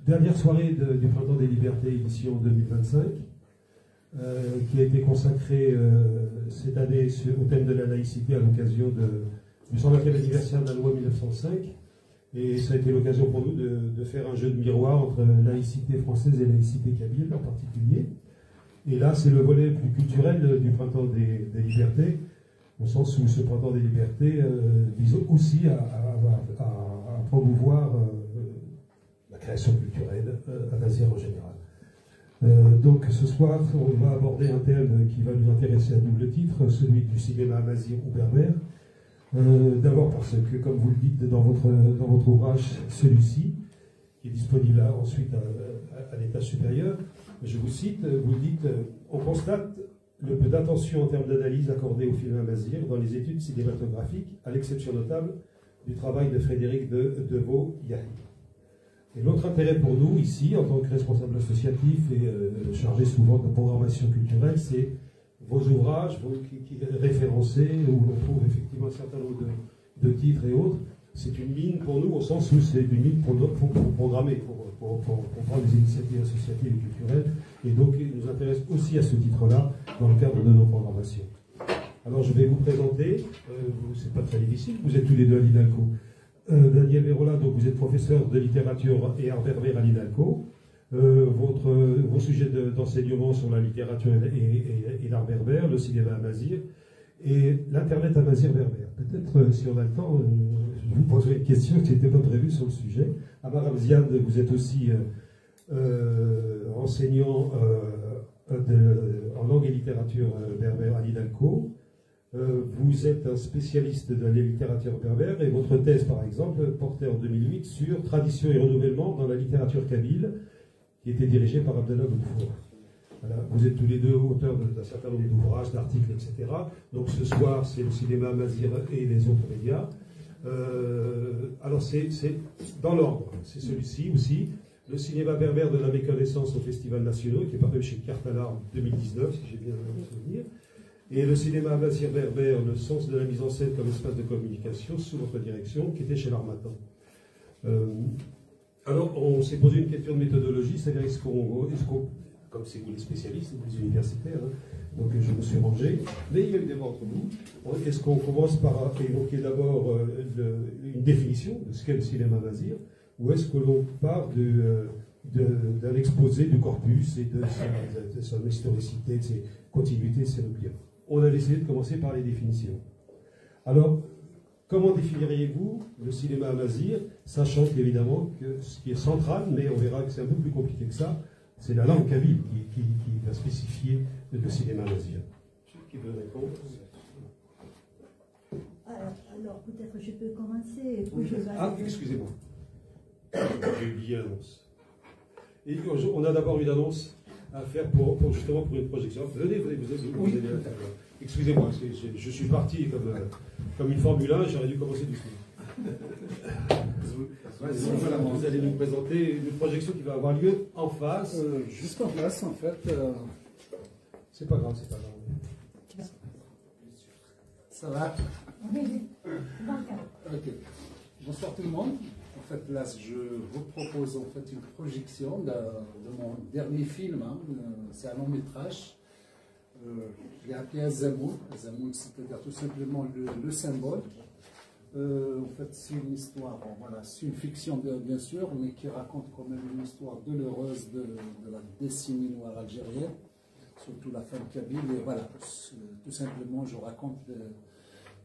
Dernière soirée du Printemps des Libertés, édition 2025, qui a été consacrée cette année au thème de la laïcité à l'occasion du 120e anniversaire de la loi 1905. Et ça a été l'occasion pour nous de faire un jeu de miroir entre laïcité française et laïcité kabyle en particulier. Et là, c'est le volet plus culturel du Printemps des Libertés, au sens où ce Printemps des Libertés vise aussi à promouvoir la création culturelle à Nazir en général. Donc ce soir, on va aborder un thème qui va nous intéresser à double titre, celui du cinéma amazigh ou berbère. D'abord parce que, comme vous le dites dans votre ouvrage, celui-ci, qui est disponible ensuite à l'étage supérieur, je vous cite, vous dites « On constate le peu d'attention en termes d'analyse accordée au film amazigh dans les études cinématographiques, à l'exception notable du travail de Frédéric de Vaux-Yahi. » Et l'autre intérêt pour nous, ici, en tant que responsable associatif et chargé souvent de programmation culturelle, c'est vos ouvrages qui référencés, où l'on trouve effectivement un certain nombre de titres et autres. C'est une mine pour nous, au sens où c'est une mine pour programmer, pour prendre des initiatives associatives et culturelles. Et donc, il nous intéresse aussi à ce titre-là, dans le cadre de nos programmations. Alors, je vais vous présenter, c'est pas très difficile, vous êtes tous les deux à l'INALCO. Daniel Vérola, donc vous êtes professeur de littérature et art berbère à l'INALCO. Vos sujets d'enseignement sont la littérature et l'art berbère, le cinéma amazigh et l'internet amazigh berbère. Peut-être, si on a le temps, je vous poserai une question qui n'était pas prévue sur le sujet. Amar Amziad, vous êtes aussi enseignant en langue et littérature berbère à l'INALCO. Vous êtes un spécialiste de la littérature berbère et votre thèse, par exemple, portait en 2008 sur tradition et renouvellement dans la littérature kabyle, qui était dirigée par Abdallah Boudfour. Voilà. Vous êtes tous les deux auteurs d'un certain nombre d'ouvrages, d'articles, etc. Donc ce soir, c'est le cinéma amazigh et les autres médias. Alors c'est dans l'ordre, c'est celui-ci aussi. Le cinéma berbère de la méconnaissance au Festival national, qui est paru chez Cartalar en 2019, si j'ai bien le souvenir. Et le cinéma amazigh berbère, le sens de la mise en scène comme espace de communication, sous votre direction, qui était chez l'Harmattan. Alors, on s'est posé une question de méthodologie, c'est-à-dire comme c'est vous les spécialistes, vous les universitaires, hein, donc je me suis rangé, mais il y a eu des débats entre nous. Est-ce qu'on commence par évoquer d'abord une définition de ce qu'est le cinéma amazigh, ou est-ce que l'on part d'un exposé du corpus et de son historicité, de ses continuités, de ses ruptures? On a décidé de commencer par les définitions. Alors, comment définiriez-vous le cinéma amazigh, sachant qu'évidemment, ce qui est central, mais on verra que c'est un peu plus compliqué que ça, c'est la langue kabyle qui va spécifier le cinéma amazigh. Qui veut répondre? Alors peut-être je peux commencer. Oui. Excusez-moi. J'ai oublié l'annonce. Et on a d'abord une annonce à faire justement pour une projection. Venez, vous allez à la table. Excusez-moi, je suis parti comme une Formule 1, j'aurais dû commencer doucement. Voilà, vous allez nous présenter une projection qui va avoir lieu en face. Juste en face, en fait. C'est pas grave, c'est pas grave. Ça va? Ok. Bonsoir tout le monde. En fait, là, je vous propose en fait une projection de mon dernier film. Hein. C'est un long métrage. Je l'ai appelé Azamoul. Azamoul, c'est-à-dire tout simplement le symbole. En fait, c'est une histoire, bon, voilà, c'est une fiction bien sûr, mais qui raconte quand même une histoire douloureuse de la décennie noire algérienne, surtout la femme kabyle. Et voilà, tout simplement, je raconte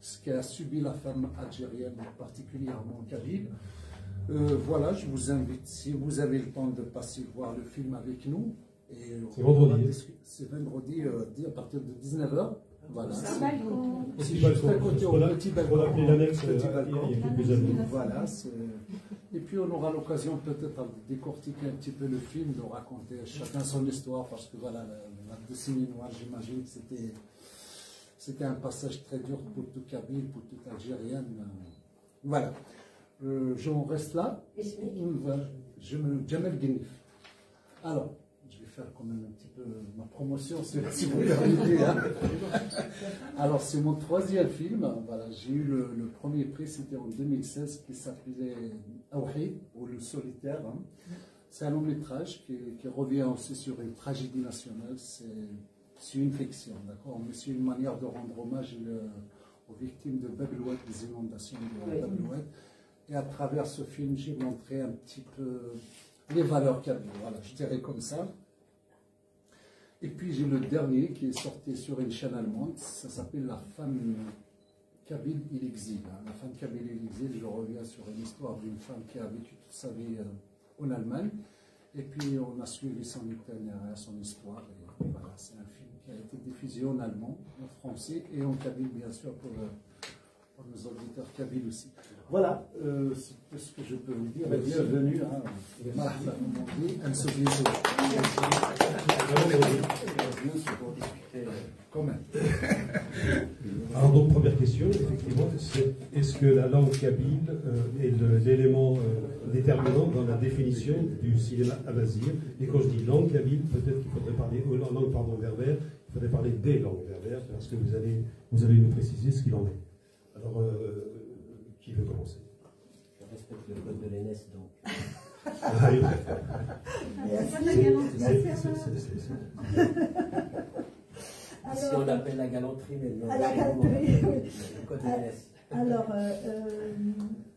ce qu'a subi la femme algérienne, particulièrement kabyle. Voilà, je vous invite, si vous avez le temps, de passer voir le film avec nous. C'est vendredi. C'est vendredi à partir de 19h. Voilà. Petit balcon. On a appelé l'annexe il y a quelques années. Voilà. Et puis on aura l'occasion peut-être de décortiquer un petit peu le film, de raconter chacun son histoire, parce que voilà, la décennie noire, j'imagine que c'était un passage très dur pour tout Kabyle, pour toute Algérienne. Voilà. J'en reste là. Jamel Guenif. Alors, je vais faire quand même un petit peu ma promotion, si vous permettez. Hein. Alors, c'est mon troisième film. Voilà, j'ai eu le premier prix, c'était en 2016, qui s'appelait Awhid, ou Le Solitaire. Hein. C'est un long métrage qui revient aussi sur une tragédie nationale. C'est une fiction, d'accord, mais c'est une manière de rendre hommage aux victimes de Bab el-Oued, des inondations de Bab el-Oued. Et à travers ce film, j'ai montré un petit peu les valeurs kabyles, voilà, je dirais comme ça. Et puis j'ai le dernier qui est sorti sur une chaîne allemande, ça s'appelle La femme kabyle et l'exil. La femme kabyle et l'exil, je reviens sur une histoire d'une femme qui a vécu toute sa vie en Allemagne. Et puis on a suivi son itinéraire, son histoire. Et voilà, c'est un film qui a été diffusé en allemand, en français et en kabyle, bien sûr, pour nos auditeurs kabyles aussi. Voilà, c'est tout ce que je peux vous dire. Bienvenue. Alors donc première question, effectivement, c'est est-ce que la langue kabyle est l'élément déterminant dans la définition du cinéma amazigh? Et quand je dis langue kabyle, peut-être qu'il faudrait parler langue berbère, il faudrait parler des langues berbères, parce que vous allez nous préciser ce qu'il en est. Alors, qui veut commencer? Je respecte le code de l'ENS, donc. Ah, oui. Si on appelle la galanterie, mais non. À la galanterie, oui. Le code de l'ENS. Alors,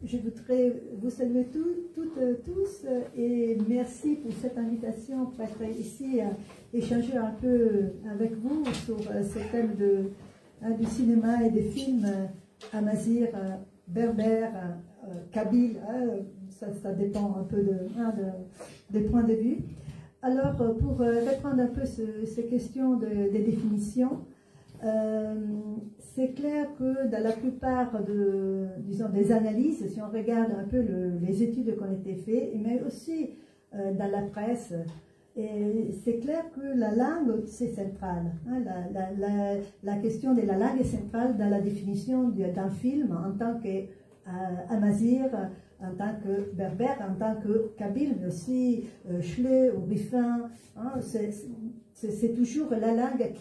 je voudrais vous saluer tous et merci pour cette invitation pour être ici échanger un peu avec vous sur ce thème du cinéma et des films amazigh, berbères, kabyle. Ça dépend un peu des points de vue. Alors, pour répondre un peu ces questions des définitions, c'est clair que dans la plupart des analyses, si on regarde un peu les études qui ont été faites, mais aussi dans la presse, c'est clair que la langue, c'est central. Hein, la question de la langue est centrale dans la définition d'un film en tant qu'amazigh, en tant que berbère, en tant que kabyle, mais aussi chlé ou rifin. Hein, c'est toujours la langue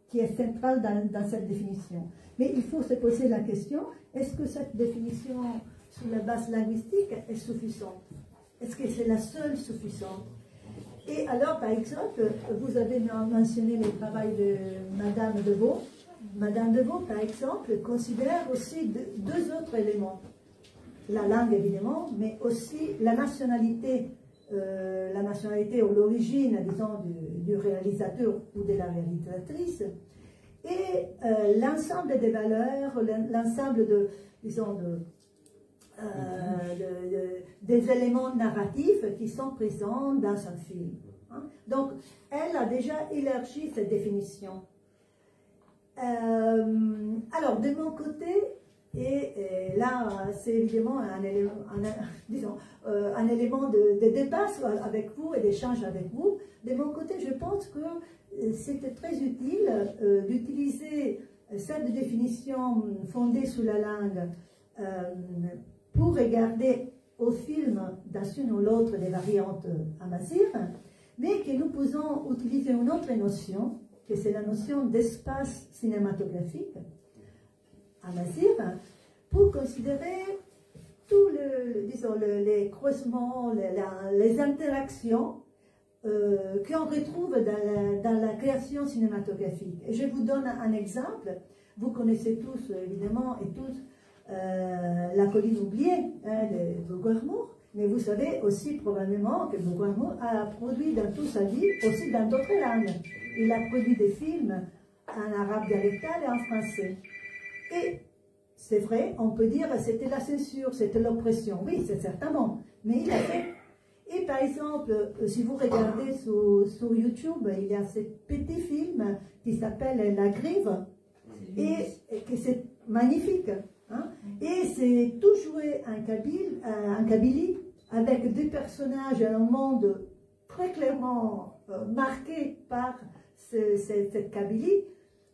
qui est centrale dans cette définition. Mais il faut se poser la question, est-ce que cette définition sur la base linguistique est suffisante? Est-ce que c'est la seule suffisante? Et alors, par exemple, vous avez mentionné le travail de Madame Devaux. Madame Devaux, par exemple, considère aussi deux autres éléments. La langue, évidemment, mais aussi la nationalité ou l'origine, disons, du réalisateur ou de la réalisatrice, et l'ensemble des valeurs, l'ensemble des éléments narratifs qui sont présents dans un film. Hein. Donc, elle a déjà élargi cette définition. Alors, de mon côté, et là, c'est évidemment un élément de débat avec vous et d'échange avec vous. De mon côté, je pense que c'était très utile d'utiliser cette définition fondée sur la langue pour regarder au film dans une ou l'autre des variantes amazigh, mais que nous pouvons utiliser une autre notion, que c'est la notion d'espace cinématographique amazigh, pour considérer tous les croisements, les interactions qu'on retrouve dans la création cinématographique. Et je vous donne un exemple. Vous connaissez tous, évidemment, et toutes, La colline oubliée de Bouguermour, mais vous savez aussi probablement que Bouguermour a produit dans toute sa vie aussi dans d'autres langues. Il a produit des films en arabe dialectal et en français. Et c'est vrai, on peut dire que c'était la censure, c'était l'oppression. Oui, c'est certainement. Mais il a fait. Et par exemple, si vous regardez sur YouTube, il y a ce petit film qui s'appelle La Grive, et que c'est magnifique. Hein? Et c'est tout joué en Kabylie, avec des personnages, un monde très clairement marqué par cette Kabylie,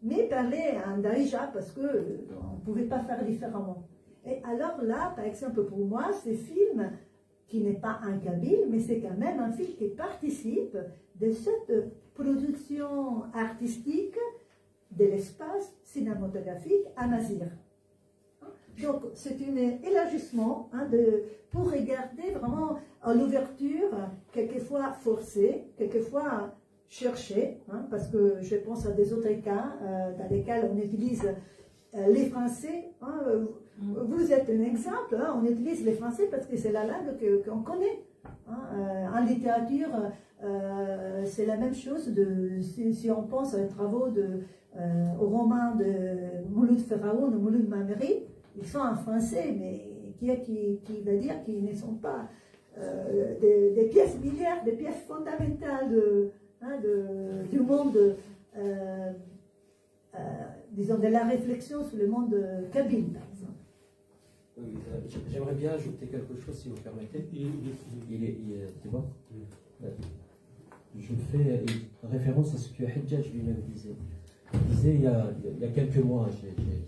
mais parlé en Darija parce qu'on ne pouvait pas faire différemment. Et alors là, par exemple, pour moi, ces films qui n'est pas un kabyle, mais c'est quand même un film qui participe de cette production artistique de l'espace cinématographique amazigh. Donc c'est un élargissement pour regarder vraiment à l'ouverture, quelquefois forcée, quelquefois cherchée, parce que je pense à des autres cas dans lesquels on utilise les Français. Vous êtes un exemple, on utilise les Français parce que c'est la langue qu'on connaît. En littérature, c'est la même chose. Si on pense aux travaux au roman de Mouloud Ferraoun ou Mouloud Mameri, ils sont en français, mais qui veut dire qu'ils ne sont pas des pièces biliaires, des pièces fondamentales du monde, disons, de la réflexion sur le monde kabyle, par exemple. Oui, j'aimerais bien ajouter quelque chose, si vous permettez. C'est bon. Je fais référence à ce que Hajjaj lui-même disait. Il disait, il y a quelques mois,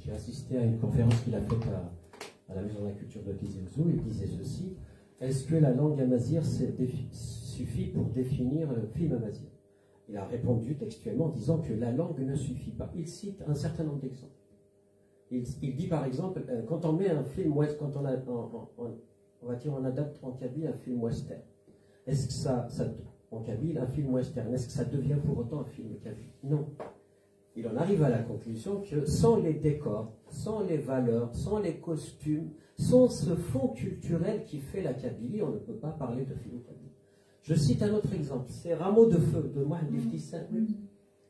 j'ai assisté à une conférence qu'il a faite à la Maison de la Culture de Tizi Ouzou. Il disait ceci: est-ce que la langue amazigh suffit pour définir le film amazigh? Il a répondu textuellement en disant que la langue ne suffit pas. Il cite un certain nombre d'exemples. Il dit par exemple, quand on met un film, quand on va dire on adapte en kabyle un film western, est-ce que ça en kabyle un film western, est-ce que ça devient pour autant un film kabyle? Non. Il en arrive à la conclusion que sans les décors, sans les valeurs, sans les costumes, sans ce fond culturel qui fait la Kabylie, on ne peut pas parler de film kabyle. Je cite un autre exemple, c'est Rameau de feu de Mohamed Iftissan,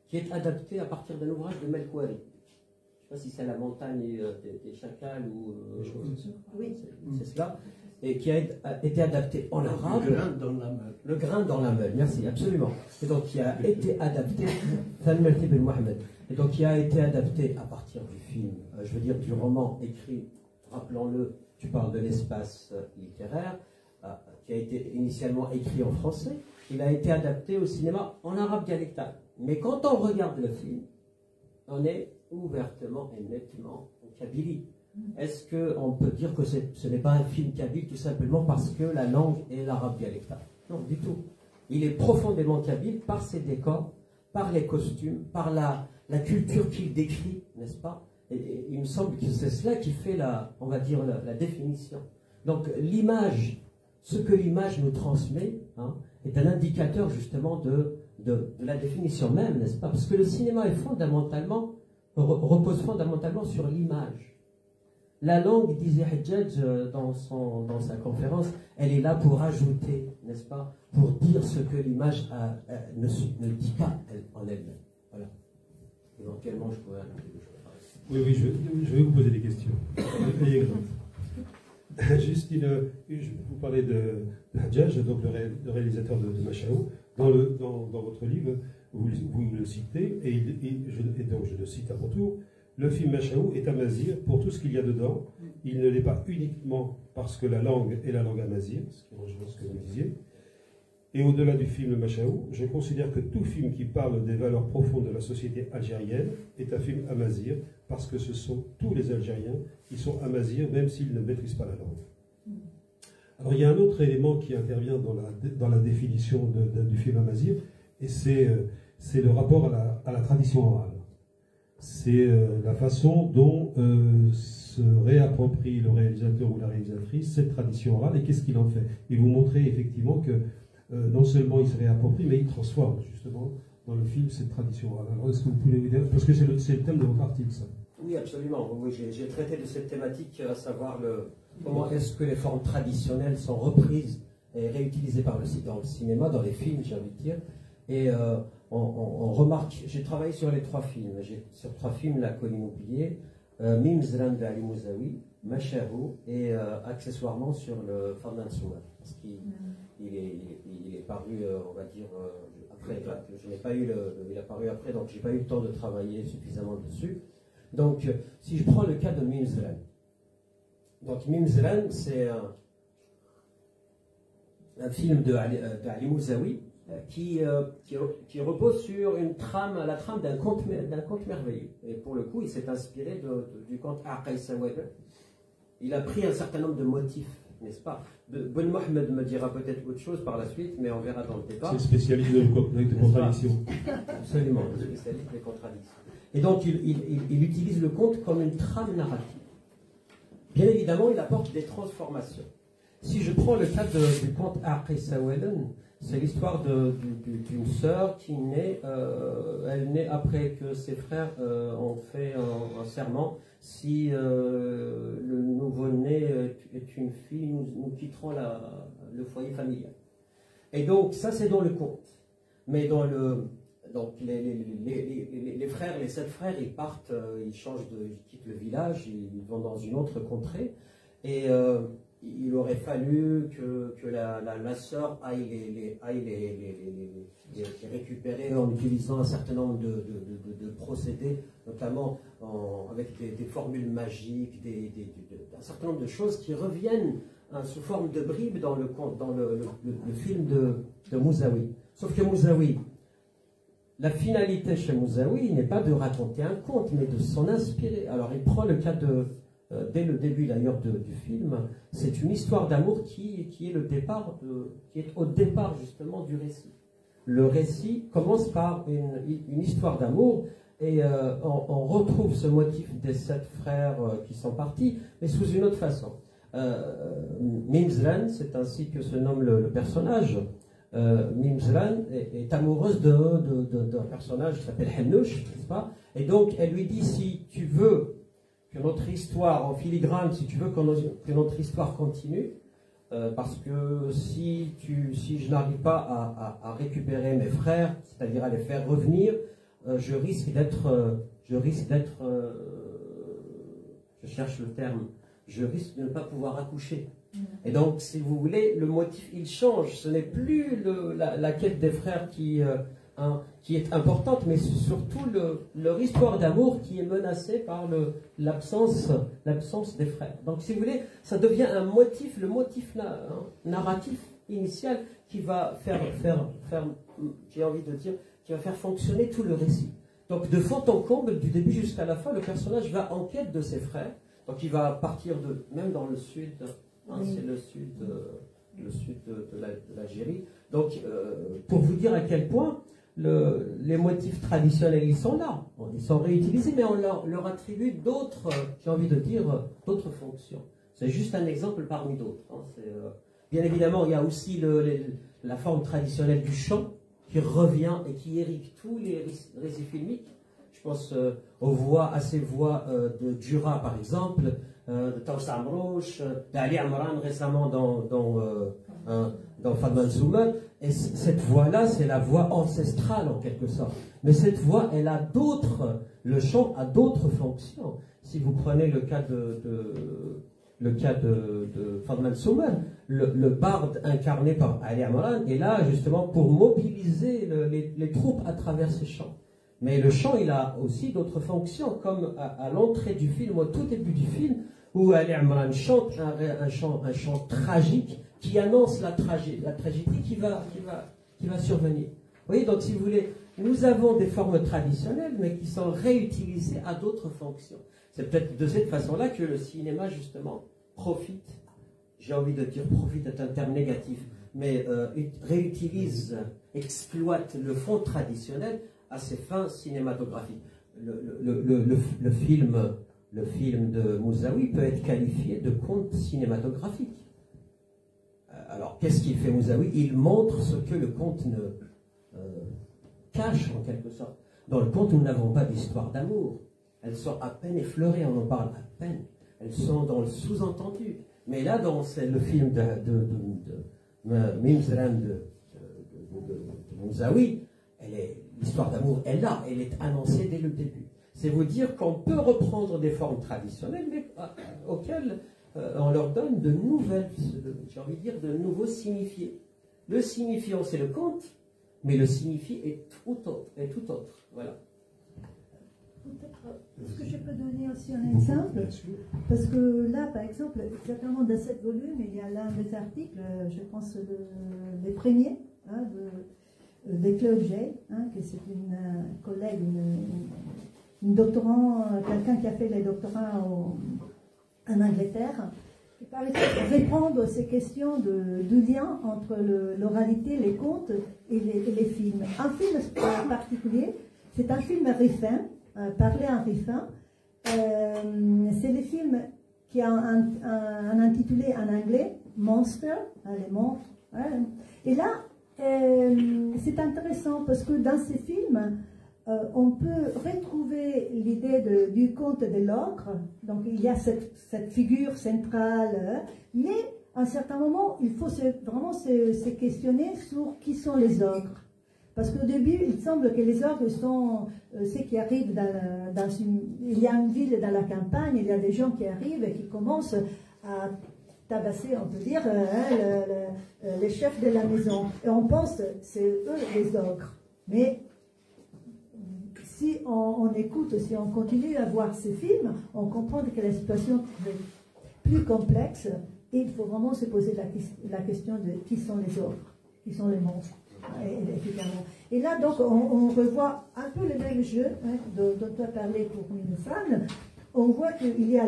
qui est adapté à partir d'un ouvrage de Melkouari. Je ne sais pas si c'est La montagne des chacals ou oui. C'est cela, et qui a été adapté en arabe. Le grain dans la meule. Le grain dans la meule, merci, absolument. Et donc qui a été adapté, Ben Mohamed, et donc qui a été adapté à partir du film, je veux dire du roman écrit, rappelons-le, tu parles de l'espace littéraire, qui a été initialement écrit en français, il a été adapté au cinéma en arabe dialectal. Mais quand on regarde le film, on est ouvertement et nettement en kabylie. Est-ce qu'on peut dire que ce n'est pas un film kabyle tout simplement parce que la langue est l'arabe dialectal? Non, du tout. Il est profondément kabyle par ses décors, par les costumes, par la culture qu'il décrit, n'est-ce pas? Et il me semble que c'est cela qui fait on va dire, la définition. Donc l'image, ce que l'image nous transmet, est un indicateur justement de la définition même, n'est-ce pas? Parce que le cinéma est repose fondamentalement sur l'image. La langue, disait Hajjaj dans sa conférence, elle est là pour ajouter, n'est-ce pas? Pour dire ce que l'image ne dit pas en elle-même. Voilà. Éventuellement, je pourrais ajouter des choses. Oui, je vais vous poser des questions. Juste vous parlez de Hajjaj, donc le réalisateur de Machaou. Dans votre livre, vous le citez, et donc je le cite à mon tour. Le film Machaou est amazigh pour tout ce qu'il y a dedans. Il ne l'est pas uniquement parce que la langue est la langue amazigh, ce qui rejoint ce que vous disiez. Et au-delà du film Machaou, je considère que tout film qui parle des valeurs profondes de la société algérienne est un film amazigh, parce que ce sont tous les Algériens qui sont amazighs, même s'ils ne maîtrisent pas la langue. Alors il y a un autre élément qui intervient dans la définition du film amazigh, et c'est le rapport à la tradition orale. C'est la façon dont se réapproprie le réalisateur ou la réalisatrice cette tradition orale, et qu'est-ce qu'il en fait. Et vous montrez effectivement que non seulement il se réapproprie, mais il transforme justement dans le film cette tradition orale. Alors est-ce que vous pouvez vous dire, parce que c'est le thème de votre article, ça. Oui, absolument. Oui, j'ai traité de cette thématique, à savoir comment est-ce que les formes traditionnelles sont reprises et réutilisées dans le cinéma, dans les films, j'ai envie de dire. Et on remarque, j'ai travaillé sur les 3 films. Sur 3 films, La colline oubliée, Mimzran de Ali Mouzaoui, Machaou, et accessoirement sur le Fardin Souman. Parce qu'il est paru, on va dire, après. Je n'ai pas eu il a paru après, donc j'ai pas eu le temps de travailler suffisamment dessus. Donc, si je prends le cas de Mimzran. Donc, Mimzran, c'est un film de Ali Mouzaoui qui repose sur la trame d'un conte merveilleux. Et pour le coup, il s'est inspiré du conte Aqaï Sawada. Il a pris un certain nombre de motifs n'est-ce pas? Ben Mohamed me dira peut-être autre chose par la suite, mais on verra dans le débat. C'est spécialiste de contradictions. Absolument, spécialiste des contradictions. Et donc, il utilise le conte comme une trame narrative. Bien évidemment, il apporte des transformations. Si je prends le cas du conte Aqi Saweden, c'est l'histoire d'une sœur qui naît, elle naît après que ses frères ont fait un serment. Si le nouveau-né est une fille, nous quitterons le foyer familial. Et donc, ça c'est dans le conte. Mais dans donc les frères, les 7 frères, ils partent, ils quittent le village, ils vont dans une autre contrée. Et il aurait fallu que la sœur aille les récupérer en utilisant un certain nombre de procédés, notamment avec des formules magiques, un certain nombre de choses qui reviennent sous forme de bribes dans le film de Mousaoui. Sauf que Mousaoui, la finalité chez Mousaoui n'est pas de raconter un conte, mais de s'en inspirer. Alors il prend le cas dès le début d'ailleurs du film, c'est une histoire d'amour qui est au départ justement du récit. Le récit commence par une histoire d'amour et on retrouve ce motif des 7 frères qui sont partis, mais sous une autre façon. Mimzran, c'est ainsi que se nomme le personnage. Mimzran est amoureuse d'un personnage qui s'appelle Hennouch, n'est-ce pas? Et donc elle lui dit, si tu veux que notre histoire en filigrane, si tu veux que notre histoire continue, parce que si je n'arrive pas à récupérer mes frères, c'est-à-dire à les faire revenir, je risque d'être, je cherche le terme, je risque de ne pas pouvoir accoucher. Et donc, si vous voulez, le motif, il change. Ce n'est plus la quête des frères qui est importante, mais surtout leur histoire d'amour qui est menacée par l'absence des frères. Donc, si vous voulez, ça devient un motif, le motif narratif initial qui va j'ai envie de dire, qui va faire fonctionner tout le récit. Donc, de fond en comble, du début jusqu'à la fin, le personnage va en quête de ses frères. Donc, il va partir même dans le sud, c'est le sud de l'Algérie. Donc, pour vous dire à quel point les motifs traditionnels, ils sont là, ils sont réutilisés, mais on leur attribue d'autres, j'ai envie de dire, d'autres fonctions. C'est juste un exemple parmi d'autres. Bien évidemment, il y a aussi la forme traditionnelle du chant qui revient et qui irrigue tous les récits filmiques. Je pense à ces voix de Dura, par exemple, de Taous Amrouche, d'Ali Amran récemment dans Fadman Soumer. Et cette voix-là, c'est la voix ancestrale en quelque sorte. Mais cette voix, le chant a d'autres fonctions. Si vous prenez le cas de Fadman Soumer, le barde incarné par Ali Amran est là justement pour mobiliser les troupes à travers ces chants. Mais le chant, il a aussi d'autres fonctions, comme à l'entrée du film, au tout début du film, où Ali Amran chante un chant tragique qui annonce la tragédie qui va survenir. Vous voyez, donc si vous voulez, nous avons des formes traditionnelles, mais qui sont réutilisées à d'autres fonctions. C'est peut-être de cette façon-là que le cinéma, justement, profite, j'ai envie de dire profite est un terme négatif, mais réutilise, exploite le fond traditionnel à ses fins cinématographiques. Le film de Mousaoui peut être qualifié de conte cinématographique. Alors, qu'est-ce qu'il fait Mousaoui? Il montre ce que le conte cache, en quelque sorte. Dans le conte, nous n'avons pas d'histoire d'amour. Elles sont à peine effleurées, on en parle à peine. Elles sont dans le sous-entendu. Mais là, dans le film de Mimzran de Mousaoui, l'histoire d'amour est là, elle est annoncée dès le début. C'est vous dire qu'on peut reprendre des formes traditionnelles, mais auxquelles on leur donne de nouvelles, j'ai envie de dire, de nouveaux signifiés. Le signifiant, c'est le conte, mais le signifié est tout autre. Voilà. Est-ce que je peux donner aussi un exemple? Parce que là, par exemple, exactement dans cette volume, il y a l'un des articles, je pense les premiers, de Claude Jay, que c'est une collègue, une doctorant, quelqu'un qui a fait les doctorats en Angleterre, Par exemple, répondre à ces questions de lien entre l'oralité, les contes et les films. Un film en particulier, c'est un film rifin, parlé en rifin. C'est le film qui a un intitulé en anglais, Monster, les monstres. Ouais. Et là, c'est intéressant parce que dans ces films, on peut retrouver l'idée du conte de l'ogre. Donc il y a cette figure centrale, mais à un certain moment, il faut vraiment se questionner sur qui sont les ogres. Parce qu'au début, il semble que les ogres sont ceux qui arrivent il y a une ville dans la campagne, il y a des gens qui arrivent et qui commencent à tabasser, on peut dire, les chefs de la maison. Et on pense que c'est eux les ogres. Mais si on écoute, si on continue à voir ces films, on comprend que la situation est plus complexe et il faut vraiment se poser la question de qui sont les ogres, qui sont les monstres. Et là, donc, on revoit un peu le même jeu dont tu as parlé pour une femme. On voit qu'il y a,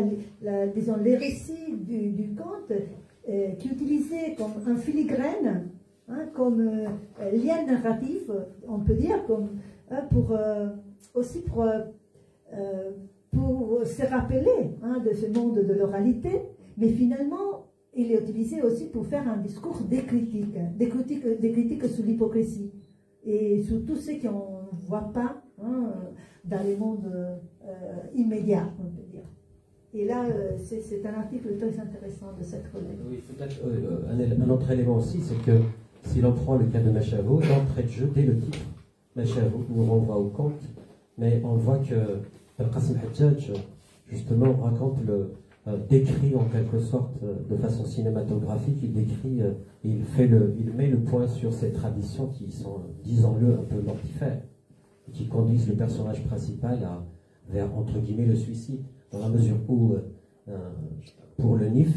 disons, les récits du conte qui est utilisé comme un filigrane, comme lien narratif, on peut dire, comme, aussi pour se rappeler de ce monde de l'oralité, mais finalement, il est utilisé aussi pour faire un discours des critiques sur l'hypocrisie et sur tout ce qu'on ne voit pas dans les mondes immédiats, on peut dire. Et là, c'est un article très intéressant de cette collègue. Oui, peut-être un autre élément aussi, c'est que si l'on prend le cas de Machavo, d'entrée de jeu, dès le titre, Machavo nous renvoie au conte, mais on voit que Al-Qasim Hajjaj, justement, décrit en quelque sorte de façon cinématographique, il décrit, il met le point sur ces traditions qui sont, disons-le, un peu mortifères, qui conduisent le personnage principal vers, entre guillemets, le suicide, dans la mesure où, pour le NIF,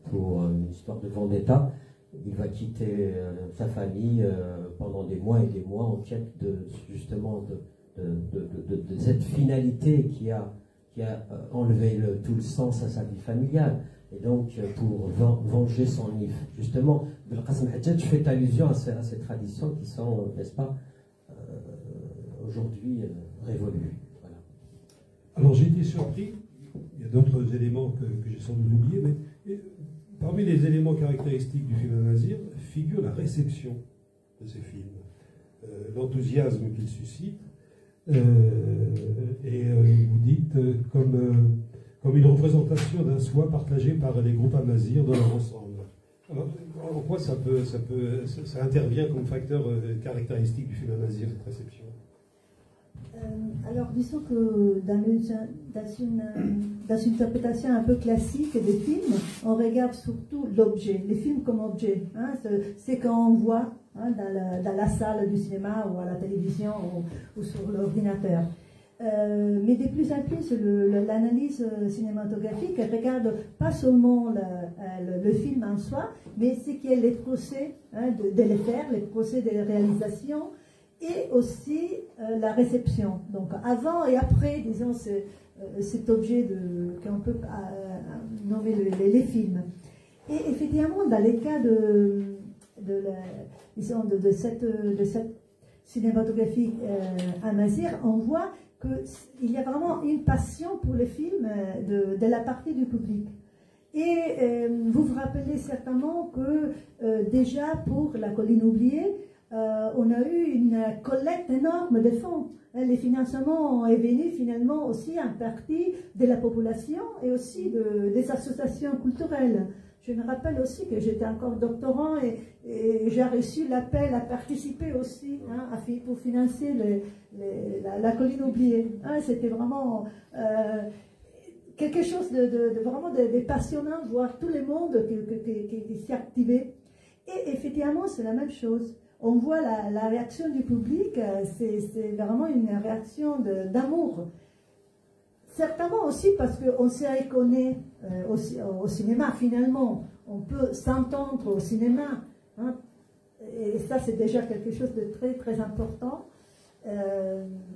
pour une histoire de vendetta, il va quitter sa famille pendant des mois et des mois en quête justement de cette finalité qui a enlevé tout le sens à sa vie familiale, et donc pour venger son NIF. Justement, Al-Qasim Hajjaj fait allusion à ces traditions qui sont, n'est-ce pas, aujourd'hui révolues. Voilà. Alors j'ai été surpris, il y a d'autres éléments que j'ai sans doute oubliés, mais parmi les éléments caractéristiques du film Amazigh figure la réception de ces films, l'enthousiasme qu'ils suscitent. Vous dites comme une représentation d'un soi partagé par les groupes amazirs dans leur ensemble. Alors, en quoi ça intervient comme facteur caractéristique du film amazigh, cette réception? Alors, disons que dans une interprétation un peu classique des films, on regarde surtout l'objet, les films comme objet. C'est qu'on voit dans la salle du cinéma ou à la télévision ou sur l'ordinateur. Mais de plus en plus, l'analyse cinématographique regarde pas seulement le film en soi, mais ce qui est les procès de les faire, les procès de réalisation, et aussi la réception. Donc avant et après, disons, cet objet qu'on peut nommer les films. Et effectivement, dans les cas de cette cinématographie amazigh, on voit qu'il y a vraiment une passion pour les films de la partie du public. Et vous vous rappelez certainement que déjà pour La Colline oubliée, on a eu une collecte énorme de fonds. Les financements est venu finalement aussi en partie de la population et aussi des associations culturelles. Je me rappelle aussi que j'étais encore doctorant et j'ai reçu l'appel à participer aussi pour financer la Colline oubliée. C'était vraiment quelque chose de vraiment passionnant, voir tout le monde qui s'y activait. Et effectivement, c'est la même chose. On voit la réaction du public, c'est vraiment une réaction d'amour. Certainement aussi parce qu'on se reconnaît au cinéma, finalement. On peut s'entendre au cinéma. Et ça, c'est déjà quelque chose de très, très important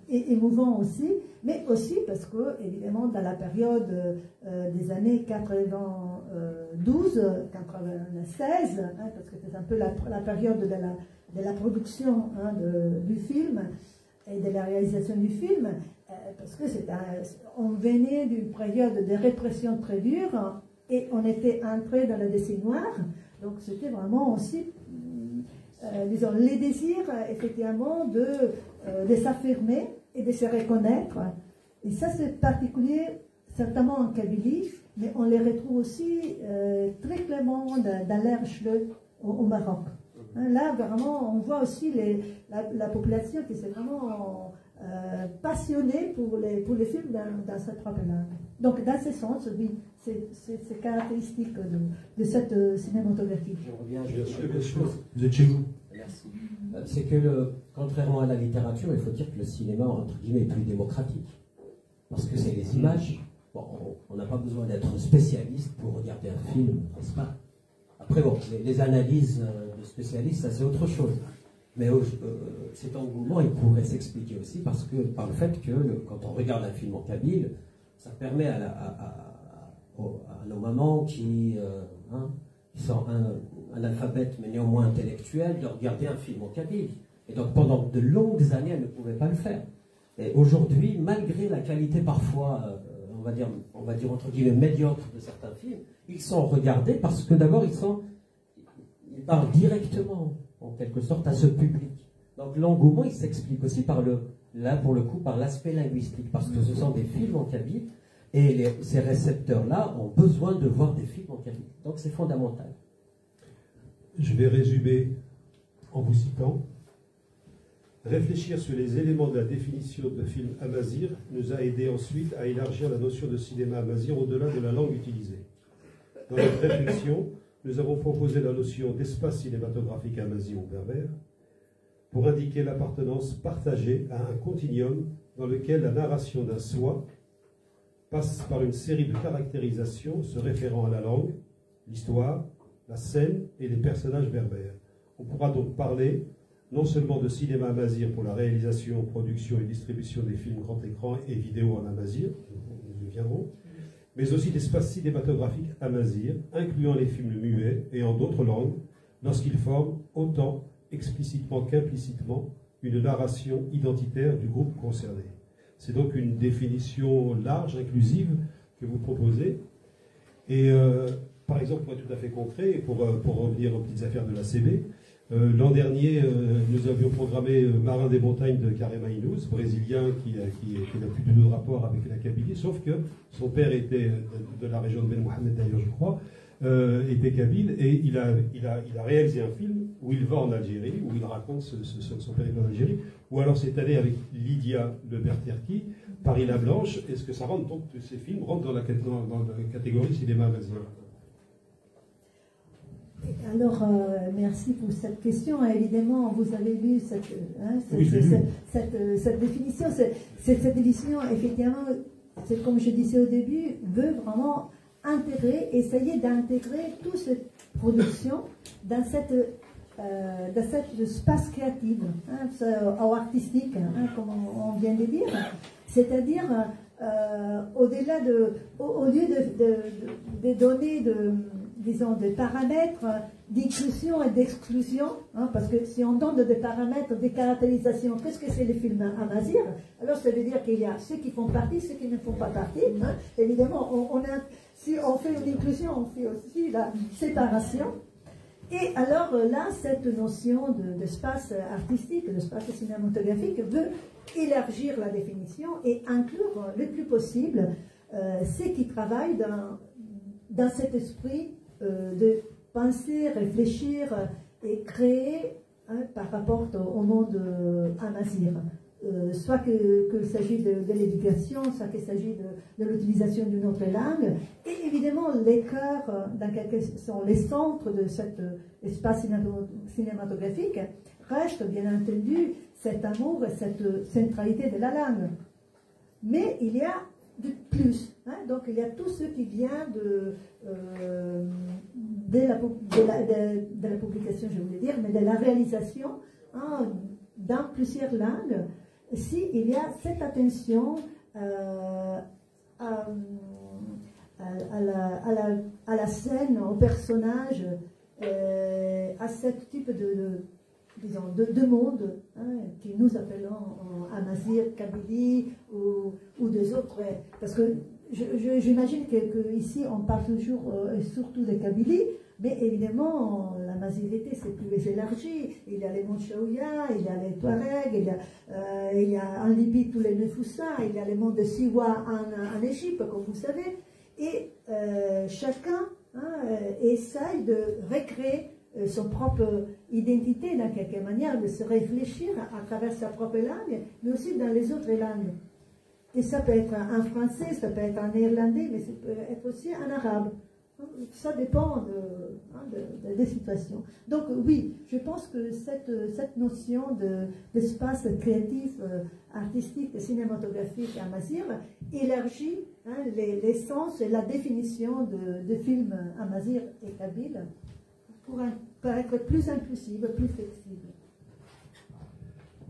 et émouvant aussi. Mais aussi parce que, évidemment, dans la période des années 80, 92, 96, hein, parce que c'est un peu la période de la production hein, du film et de la réalisation du film, parce que on venait d'une période de répression très dure et on était entré dans le décennie noir, donc c'était vraiment aussi, disons, les désirs effectivement de s'affirmer et de se reconnaître. Et ça c'est particulier certainement en Kabylie, mais on les retrouve aussi très clairement dans l'Erchle au Maroc. Hein, là, vraiment, on voit aussi la population qui s'est vraiment passionnée pour les films dans sa propre langue. Donc, dans ce sens, oui, c'est caractéristique de cette cinématographie. Je reviens. Bien sûr. Vous êtes chez vous. Merci. C'est que, contrairement à la littérature, il faut dire que le cinéma, entre guillemets, est plus démocratique. Parce que c'est les images. Bon, on n'a pas besoin d'être spécialiste pour regarder un film, n'est-ce pas? Après, bon, les analyses de spécialistes, ça c'est autre chose. Mais cet engouement, il pourrait s'expliquer aussi par le fait que quand on regarde un film en kabyle, ça permet à nos mamans qui sont analphabètes mais néanmoins intellectuelles de regarder un film en kabyle. Et donc pendant de longues années, elles ne pouvaient pas le faire. Et aujourd'hui, malgré la qualité parfois, on va dire entre guillemets médiocre de certains films, ils sont regardés parce que d'abord ils parlent directement, en quelque sorte, à ce public. Donc l'engouement, il s'explique aussi là pour le coup, par l'aspect linguistique, parce que ce sont des films en kabyle, et ces récepteurs-là ont besoin de voir des films en kabyle. Donc c'est fondamental. Je vais résumer en vous citant. Réfléchir sur les éléments de la définition de film amazigh nous a aidé ensuite à élargir la notion de cinéma amazigh au-delà de la langue utilisée. Dans notre réflexion, nous avons proposé la notion d'espace cinématographique amazigh ou berbère pour indiquer l'appartenance partagée à un continuum dans lequel la narration d'un soi passe par une série de caractérisations se référant à la langue, l'histoire, la scène et les personnages berbères. On pourra donc parler non seulement de cinéma amazigh pour la réalisation, production et distribution des films grand écran et vidéo en amazigh, nous y viendrons, mais aussi d'espace cinématographique amazigh, incluant les films muets et en d'autres langues, lorsqu'ils forment autant explicitement qu'implicitement une narration identitaire du groupe concerné. C'est donc une définition large, inclusive, que vous proposez. Et par exemple, pour être tout à fait concret, pour revenir aux petites affaires de la CB, l'an dernier, nous avions programmé Marin des montagnes de Karim Aïnouz, brésilien qui n'a plus de rapport avec la Kabylie, sauf que son père était de la région de Ben Mohamed d'ailleurs, je crois, était kabyle, et il a réalisé un film où il va en Algérie, où il raconte son périple en Algérie, ou alors cette année avec Lydia Leberterki, Paris la Blanche. Est-ce que ça rentre, donc, ces films rentrent dans la catégorie cinéma amazigh? Alors, merci pour cette question. Évidemment, vous avez vu cette définition. Cette définition, effectivement, c'est comme je disais au début, veut vraiment essayer d'intégrer toute cette production dans cet espace créatif, ou artistique, comme on vient de dire. C'est-à-dire, au lieu de donner disons, des paramètres d'inclusion et d'exclusion, parce que si on donne des paramètres, des caractérisations, qu'est-ce que c'est le film amazigh? Alors ça veut dire qu'il y a ceux qui font partie, ceux qui ne font pas partie. Évidemment, si on fait une inclusion, on fait aussi la séparation. Et alors là, cette notion d'espace artistique, d'espace cinématographique veut élargir la définition et inclure le plus possible ceux qui travaillent dans cet esprit de penser, réfléchir et créer par rapport au monde amazigh. Soit qu'il s'agit de l'éducation, soit qu'il s'agit de l'utilisation d'une autre langue. Et évidemment, les cœurs, dans quels sont les centres de cet espace cinématographique, restent bien entendu cet amour et cette centralité de la langue. Mais il y a de plus. Donc il y a tout ce qui vient de la publication, je voulais dire, mais de la réalisation dans plusieurs langues. Si il y a cette attention à à la scène, au personnage, à ce type disons, de monde hein, que nous appelons en Amazigh, Kabylie ou des autres. Parce que j'imagine que ici on parle toujours et surtout de Kabylie, mais évidemment la Mazighité c'est plus élargi. Il y a les Montchaouia, il y a les Touaregs, il y a en Libye tous les Nefoussa, il y a les mondes de Siwa en Égypte, comme vous savez. Et chacun essaye de recréer son propre identité dans quelque manière, de se réfléchir à travers sa propre langue, mais aussi dans les autres langues. Et ça peut être en français, ça peut être en néerlandais, mais ça peut être aussi en arabe. Ça dépend des situations. Donc oui, je pense que cette notion d'espace créatif, artistique et cinématographique à Amazigh élargit l'essence et la définition de films Amazigh et kabyle pour être plus inclusive, plus flexible.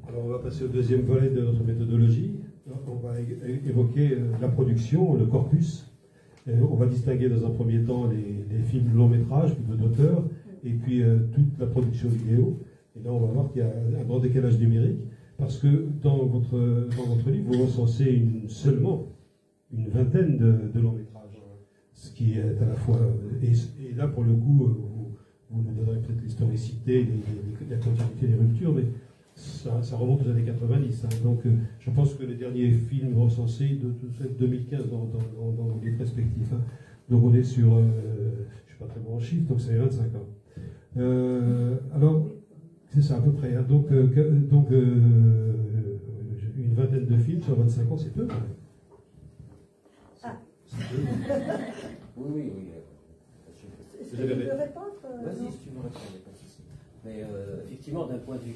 Alors on va passer au deuxième volet de notre méthodologie. On va évoquer la production, le corpus. On va distinguer dans un premier temps les films long métrage, plutôt d'auteur, et puis toute la production vidéo. Et là on va voir qu'il y a un grand décalage numérique, parce que dans votre livre, vous recensez seulement une vingtaine de longs métrages, ce qui est à la fois... Et là pour le coup, vous nous donnerez peut-être l'historicité, la continuité des ruptures, mais ça remonte aux années 90. Hein. Donc je pense que les derniers films recensés de 2015 dans les respectifs. Hein. Donc on est sur, je ne suis pas très bon en chiffres, donc c'est 25 ans. Alors, c'est ça à peu près. Hein. Donc une vingtaine de films sur 25 ans, c'est peu quand même. Ah. Oui. Est-ce que tu peux répondre Vas-y, si tu veux répondre, pas de souci. Mais effectivement, d'un point de vue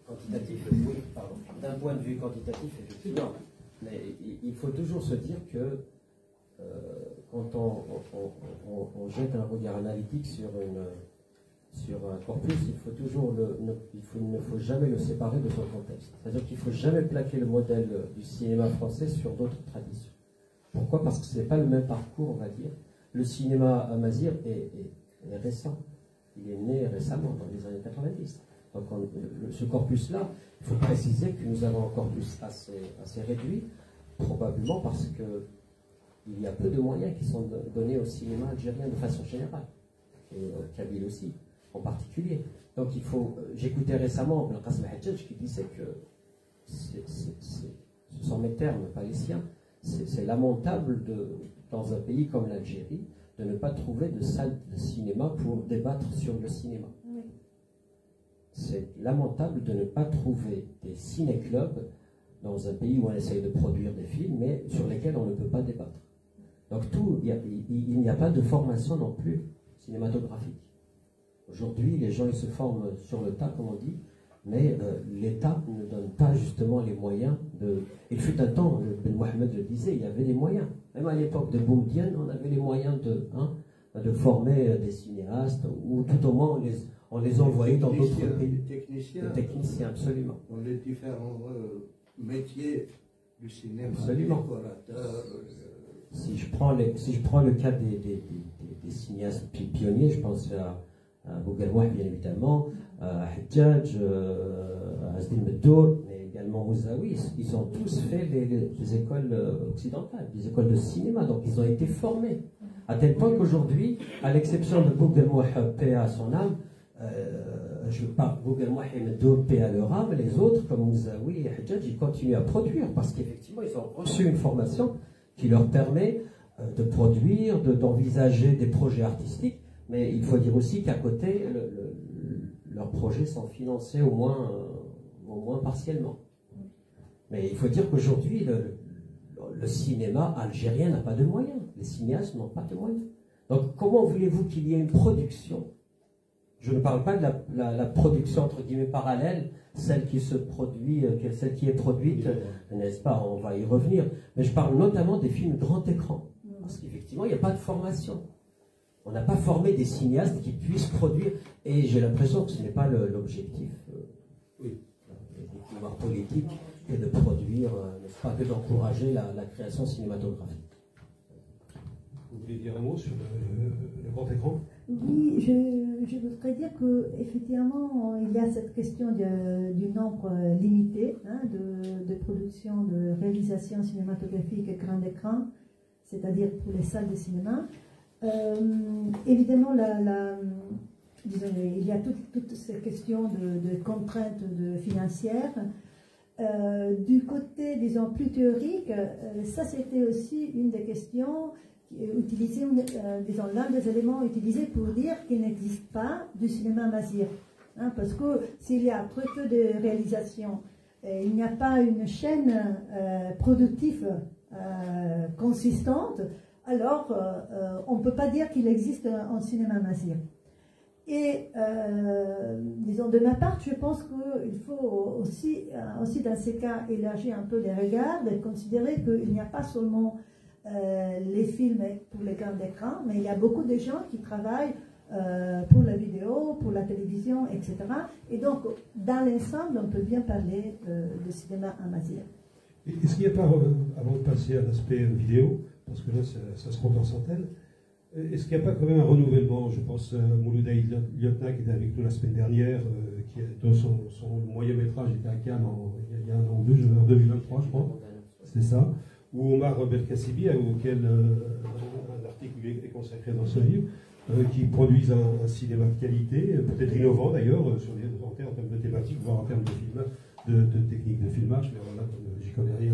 quantitatif, oui, pardon. D'un point de vue quantitatif, effectivement. Mais il faut toujours se dire que quand on jette un regard analytique sur un corpus, il ne faut jamais le séparer de son contexte. C'est-à-dire qu'il ne faut jamais plaquer le modèle du cinéma français sur d'autres traditions. Pourquoi? Parce que ce n'est pas le même parcours, on va dire. Le cinéma amazigh est récent. Il est né récemment, dans les années 90. Donc ce corpus-là, il faut préciser que nous avons un corpus assez réduit, probablement parce qu'il y a peu de moyens qui sont donnés au cinéma algérien de façon générale, et kabyle aussi, en particulier. Donc j'écoutais récemment Ben Qasim Hadjadj qui disait que, ce sont mes termes, pas les siens, c'est lamentable dans un pays comme l'Algérie de ne pas trouver de salle de cinéma pour débattre sur le cinéma. Oui. C'est lamentable de ne pas trouver des ciné-clubs dans un pays où on essaye de produire des films, mais sur lesquels on ne peut pas débattre. Donc il n'y a pas de formation non plus cinématographique. Aujourd'hui, les gens ils se forment sur le tas, comme on dit, mais l'État ne donne pas justement les moyens de... Il fut un temps, Ben Mohamed le disait, il y avait des moyens. Même à l'époque de Boumediene, on avait les moyens de former des cinéastes, ou tout au moins on les envoyait dans d'autres pays. Des techniciens, absolument. Dans les différents métiers du cinéma. Absolument. Si je prends le cas des cinéastes pionniers, je pense à Bougalmoua, bien évidemment, à Hadjadj, à Azdin Meddour, mais également Mouzaoui, ils ont tous fait les écoles occidentales, les écoles de cinéma, donc ils ont été formés. À tel point qu'aujourd'hui, à l'exception de Bougalmoua, paix à son âme, je parle Bougalmoua et Meddour, paix à leur âme, les autres, comme Mouzaoui et Hadjadj, ils continuent à produire, parce qu'effectivement, ils ont reçu une formation qui leur permet de produire, d'envisager des projets artistiques. Mais il faut dire aussi qu'à côté, leurs projets sont financés au moins partiellement. Mais il faut dire qu'aujourd'hui, le cinéma algérien n'a pas de moyens. Les cinéastes n'ont pas de moyens. Donc comment voulez-vous qu'il y ait une production? Je ne parle pas de la production entre guillemets parallèle, celle qui est produite, n'est-ce pas? On va y revenir. Mais je parle notamment des films grand écran. Parce qu'effectivement, il n'y a pas de formation. On n'a pas formé des cinéastes qui puissent produire, et j'ai l'impression que ce n'est pas l'objectif des pouvoirs politiques que de produire, n'est-ce pas, que d'encourager la création cinématographique. voulez dire un mot sur le grand écran? Oui, je voudrais dire qu'effectivement, il y a cette question du nombre limité hein, de production, de réalisation cinématographique et grand écran, c'est-à-dire pour les salles de cinéma. Évidemment, disons, il y a toutes ces questions de contraintes financières. Du côté, disons, plus théorique, ça c'était aussi une des questions utilisées, disons, l'un des éléments utilisés pour dire qu'il n'existe pas du cinéma masir. Hein, parce que s'il y a très peu de réalisations, il n'y a pas une chaîne productive consistante, alors on ne peut pas dire qu'il existe un cinéma masir. Et, disons, de ma part, je pense qu'il faut aussi dans ces cas, élargir un peu les regards et considérer qu'il n'y a pas seulement les films pour les grands écrans, mais il y a beaucoup de gens qui travaillent pour la vidéo, pour la télévision, etc. Et donc, dans l'ensemble, on peut bien parler de cinéma amateur. Est-ce qu'il n'y a pas, avant de passer à l'aspect vidéo, parce que là, ça se compte en centaines, est-ce qu'il n'y a pas quand même un renouvellement? Je pense à Moulouda Liotna qui était avec nous la semaine dernière, dont son moyen-métrage était à Cannes il y a un an ou deux, en 2023 je crois, c'est ça. Ou Omar Belkassibi, auquel un article est consacré dans ce livre, qui produisent un cinéma de qualité, peut-être innovant d'ailleurs, en termes de thématiques, voire en termes de techniques de filmage, mais voilà, j'y connais rien,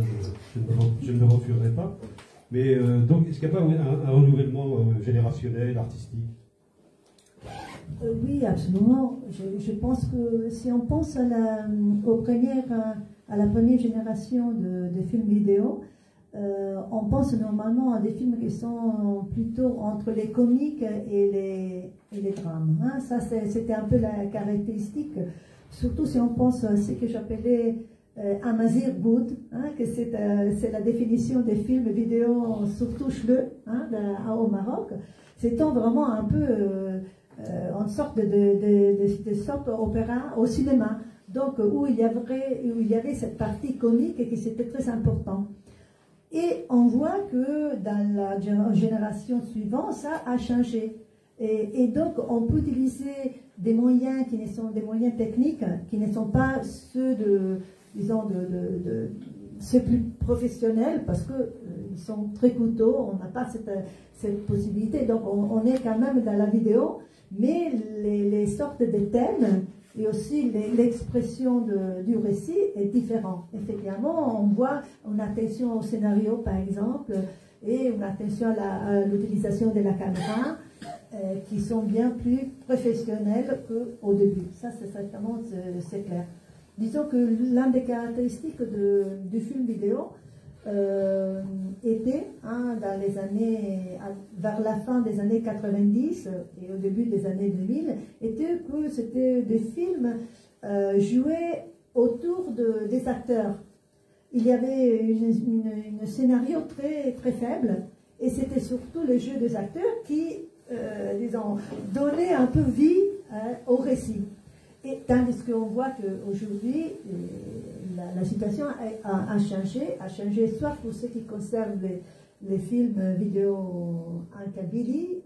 je ne me refuserai pas. Mais donc, est-ce qu'il n'y a pas un renouvellement générationnel, artistique? Oui, absolument. Je pense que si on pense à la première génération de films vidéo, on pense normalement à des films qui sont plutôt entre les comiques et les drames. Hein. Ça, c'était un peu la caractéristique, surtout si on pense à ce que j'appelais Amazigh Good, hein, que c'est la définition des films vidéo, surtout cheleux, hein, au Maroc. C'était vraiment un peu en sorte de sorte opéra au cinéma, donc où il y avait cette partie comique et qui c'était très important. Et on voit que dans la génération suivante, ça a changé. Et donc, on peut utiliser des moyens qui ne sont des moyens techniques, qui ne sont pas ceux disons, ceux plus professionnels, parce qu'ils sont très coûteux, on n'a pas cette possibilité. Donc, on est quand même dans la vidéo, mais les sortes de thèmes et aussi l'expression du récit est différente. Effectivement, on voit une attention au scénario, par exemple, et une attention à l'utilisation de la caméra, qui sont bien plus professionnels qu'au début. Ça, c'est certainement c'est clair. Disons que l'une des caractéristiques du film vidéo était, hein, dans les années, vers la fin des années 90 et au début des années 2000, était que c'était des films joués autour des acteurs. Il y avait un scénario très, très faible et c'était surtout le jeu des acteurs qui, disons, donnait un peu vie au récit. Et tandis qu'on voit qu'aujourd'hui, la situation a changé soit pour ce qui concerne les films vidéo en kabyle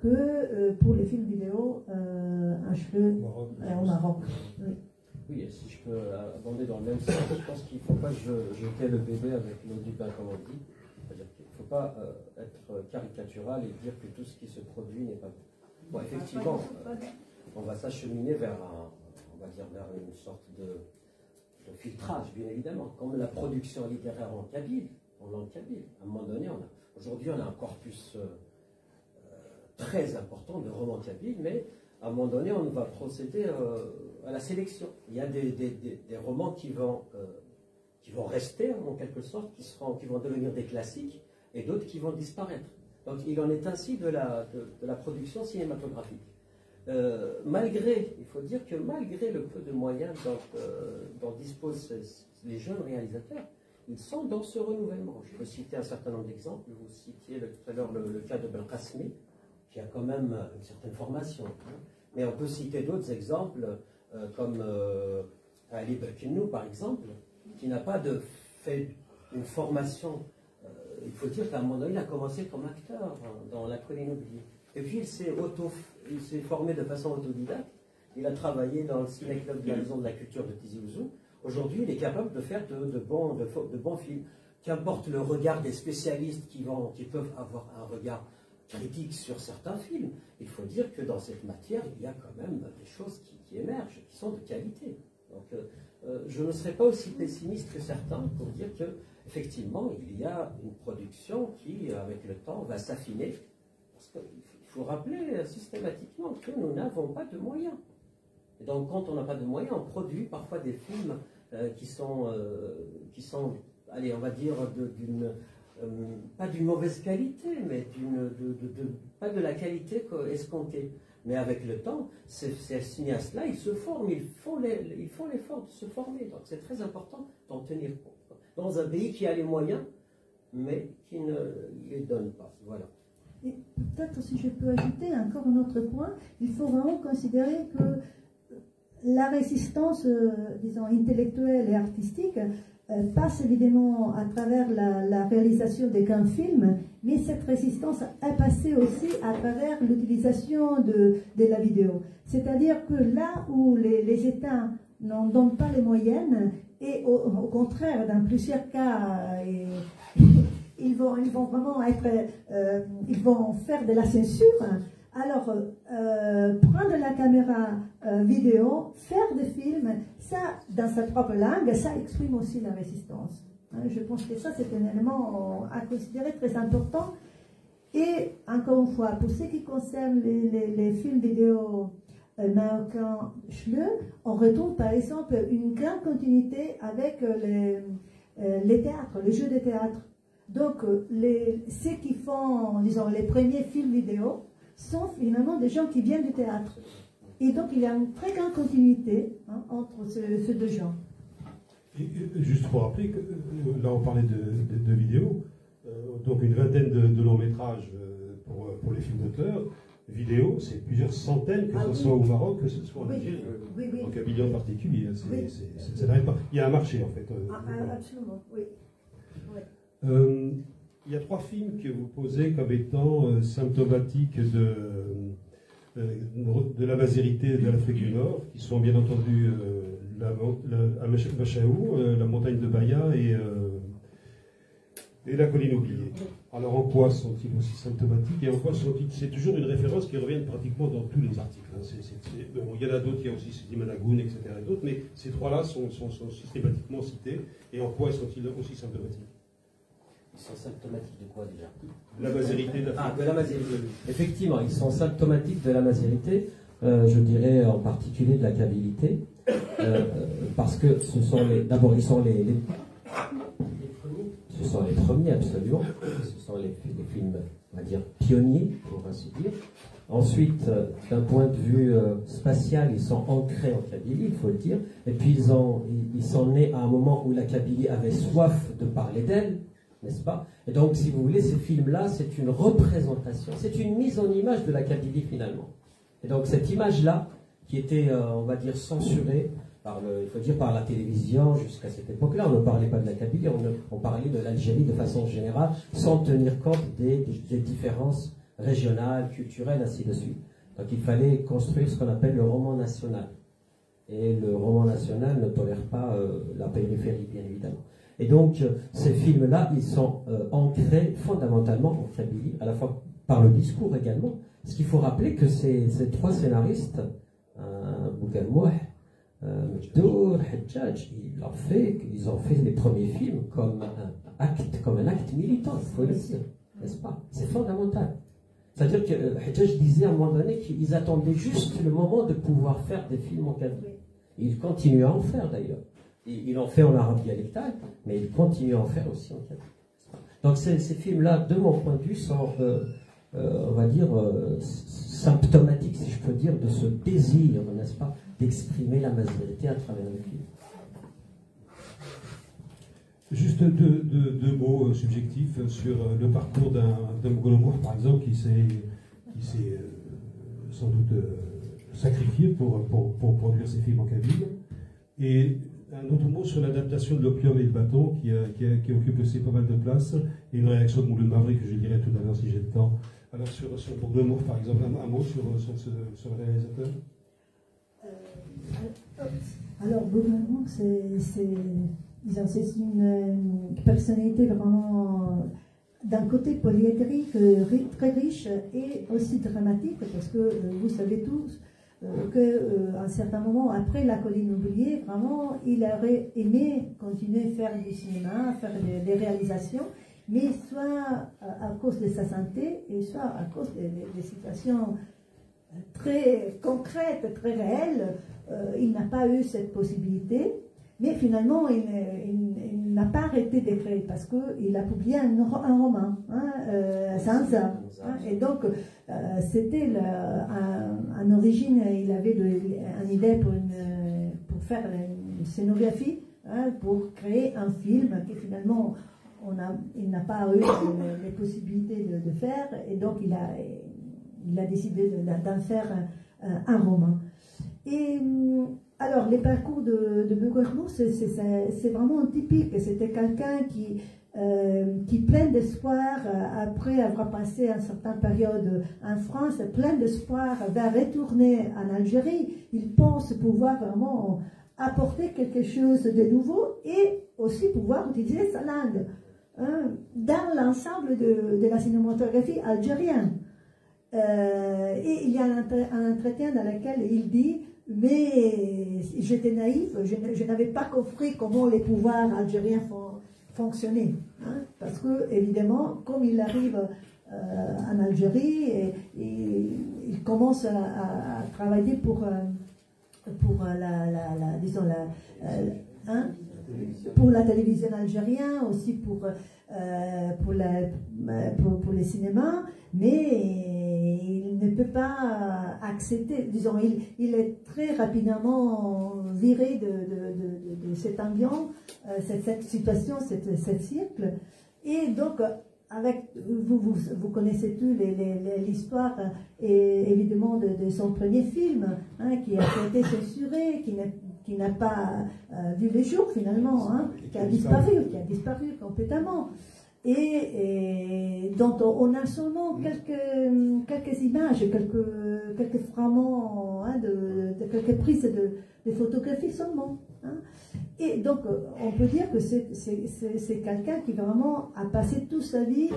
que pour les films vidéo en cheveux au Maroc. Oui. Oui, et si je peux abonder dans le même sens, je pense qu'il ne faut pas jeter le bébé avec l'eau du bain, comme on dit. C'est-à-dire qu'il ne faut pas être caricatural et dire que tout ce qui se produit n'est pas bon. Bon, effectivement, on va s'acheminer vers une sorte de filtrage, bien évidemment, comme la production littéraire en langue kabyle. À un moment donné, aujourd'hui, on a un corpus très important de romans kabyles, mais à un moment donné, on va procéder à la sélection. Il y a des romans qui vont rester, en quelque sorte, qui vont devenir des classiques, et d'autres qui vont disparaître. Donc, il en est ainsi de la production cinématographique. Il faut dire que malgré le peu de moyens dont disposent les jeunes réalisateurs, ils sont dans ce renouvellement. Je peux citer un certain nombre d'exemples. Vous citiez tout à l'heure le cas de Belkacemi, qui a quand même une certaine formation. Hein. Mais on peut citer d'autres exemples, comme Ali Beknou, par exemple, qui n'a pas fait une formation il faut dire qu'à un moment donné, il a commencé comme acteur dans La Colline oubliée. Et puis il s'est formé de façon autodidacte. Il a travaillé dans le ciné-club de la Maison de la Culture de Tizi Ouzou. Aujourd'hui, il est capable de faire de bons films. Qu'importe le regard des spécialistes qui peuvent avoir un regard critique sur certains films, il faut dire que dans cette matière, il y a quand même des choses qui émergent, qui sont de qualité. Donc, je ne serais pas aussi pessimiste que certains pour dire que effectivement, il y a une production qui, avec le temps, va s'affiner. Parce qu'il faut rappeler systématiquement que nous n'avons pas de moyens. Et donc, quand on n'a pas de moyens, on produit parfois des films qui sont, allez, on va dire, pas d'une mauvaise qualité, mais pas de la qualité escomptée. Mais avec le temps, ces cinéastes-là, ils se forment, ils font l'effort de se former. Donc c'est très important d'en tenir compte. Dans un pays qui a les moyens, mais qui ne les donne pas. Voilà. Et peut-être si je peux ajouter encore un autre point, il faut vraiment considérer que la résistance, disons, intellectuelle et artistique passe évidemment à travers la réalisation des grands films, mais cette résistance est passée aussi à travers l'utilisation de la vidéo. C'est-à-dire que là où les États n'en donnent pas les moyens, et au contraire, dans plusieurs cas, ils vont vraiment ils vont faire de la censure. Alors, prendre la caméra vidéo, faire des films, ça, dans sa propre langue, ça exprime aussi la résistance. Hein, je pense que ça, c'est un élément à considérer très important. Et, encore une fois, pour ce qui concerne les films vidéo marocains Schleu, on retrouve par exemple une grande continuité avec les théâtres, les jeux de théâtre. Donc, ceux qui font, disons, les premiers films vidéo, sont finalement des gens qui viennent du théâtre. Et donc il y a une très grande continuité entre ces deux genres. Et juste pour rappeler que là on parlait de vidéos, donc une vingtaine de longs métrages pour les films d'auteur. Vidéo, c'est plusieurs centaines, que ce soit au Maroc, que ce soit en Algérie, en Kabylie en particulier. Ça n'arrête pas. Il y a un marché en fait. Absolument, oui. Il y a 3 films que vous posez comme étant symptomatiques de la masérité de l'Afrique du Nord, qui sont bien entendu Machaou, la montagne de Baya et la colline oubliée. Alors en quoi sont-ils aussi symptomatiques et en quoi sont-ils... C'est toujours une référence qui revient pratiquement dans tous les articles. Bon, il y en a d'autres, il y a aussi Dimanagoun, etc. et d'autres, mais ces 3-là sont systématiquement cités. Et en quoi sont-ils aussi symptomatiques? Ils sont symptomatiques de quoi déjà? La masérité de de la masérité. Effectivement, ils sont symptomatiques de la masérité, je dirais en particulier de la kabylie, parce que ce sont d'abord, ils sont les premiers, absolument. Ce sont les films, on va dire, pionniers, pour ainsi dire. Ensuite, d'un point de vue spatial, ils sont ancrés en Kabylie, il faut le dire. Et puis, ils sont nés à un moment où la Kabylie avait soif de parler d'elle, n'est-ce pas? Et donc, si vous voulez, ces films-là, c'est une représentation, c'est une mise en image de la Kabylie, finalement. Et donc, cette image-là, qui était, on va dire, censurée, il faut dire, par la télévision jusqu'à cette époque-là, on ne parlait pas de la Kabylie, on parlait de l'Algérie de façon générale, sans tenir compte des différences régionales, culturelles, ainsi de suite. Donc, il fallait construire ce qu'on appelle le roman national. Et le roman national ne tolère pas la périphérie, bien évidemment. Et donc, ces films-là, ils sont ancrés fondamentalement en Kabylie, à la fois par le discours également. Parce qu'il faut rappeler que ces 3 scénaristes, Bougalmouh, Mekdour, Hedjadj, ils ont fait les premiers films comme un acte militant, il faut le dire, n'est-ce pas? C'est fondamental. C'est-à-dire que Hedjadj disait à un moment donné qu'ils attendaient juste le moment de pouvoir faire des films en Kabylie. Ils continuent à en faire d'ailleurs. Il en fait en arabe dialectal, mais il continue à en faire aussi en Kabylie. Donc ces films-là, de mon point de vue, sont, on va dire, symptomatiques, si je peux dire, de ce désir, n'est-ce pas, d'exprimer la masérité à travers le film. Juste deux mots subjectifs sur le parcours d'un Mougholomour, par exemple, qui s'est sans doute sacrifié pour produire ses films en Kabylie. Et un autre mot sur l'adaptation de l'opium et le bâton qui occupe aussi pas mal de place, et une réaction de Mouloud Mavri que je dirai tout à l'heure si j'ai le temps. Alors pour deux mots, par exemple, un mot sur le réalisateur. Alors, globalement, c'est une personnalité vraiment d'un côté polyédrique, très riche et aussi dramatique, parce que vous savez tous qu'à un certain moment, après La Colline oubliée, vraiment, il aurait aimé continuer à faire du cinéma, faire des réalisations, mais soit à cause de sa santé, et soit à cause des situations très concrètes, très réelles, il n'a pas eu cette possibilité. Mais finalement, il n'a pas arrêté d'écrire parce qu'il a publié un roman, Sansa. Et donc, c'était en origine, il avait une idée pour faire une scénographie, pour créer un film qui finalement, il n'a pas eu les possibilités de faire. Et donc, il a décidé d'en faire un roman. Et alors, les parcours de Bouguersbourg, c'est vraiment typique. C'était quelqu'un qui plein d'espoir, après avoir passé une certaine période en France, plein d'espoir, va retourner en Algérie. Il pense pouvoir vraiment apporter quelque chose de nouveau et aussi pouvoir utiliser sa langue dans l'ensemble de la cinématographie algérienne. Et il y a un entretien dans lequel il dit: mais j'étais naïf, je n'avais pas compris comment les pouvoirs algériens fonctionnaient. Parce que, évidemment, comme il arrive en Algérie, et il commence à travailler pour pour la télévision algérienne, aussi pour les cinémas, mais il ne peut pas accepter, disons, il est très rapidement viré de cette ambiance, cette situation, cette cycle. Et donc, vous connaissez tous l'histoire, évidemment, de son premier film, qui a été censuré, qui n'a pas vu le jour finalement, qui a disparu complètement. Et dont on a seulement quelques images, quelques fragments, quelques prises de photographies seulement. Et donc, on peut dire que c'est quelqu'un qui vraiment a passé toute sa vie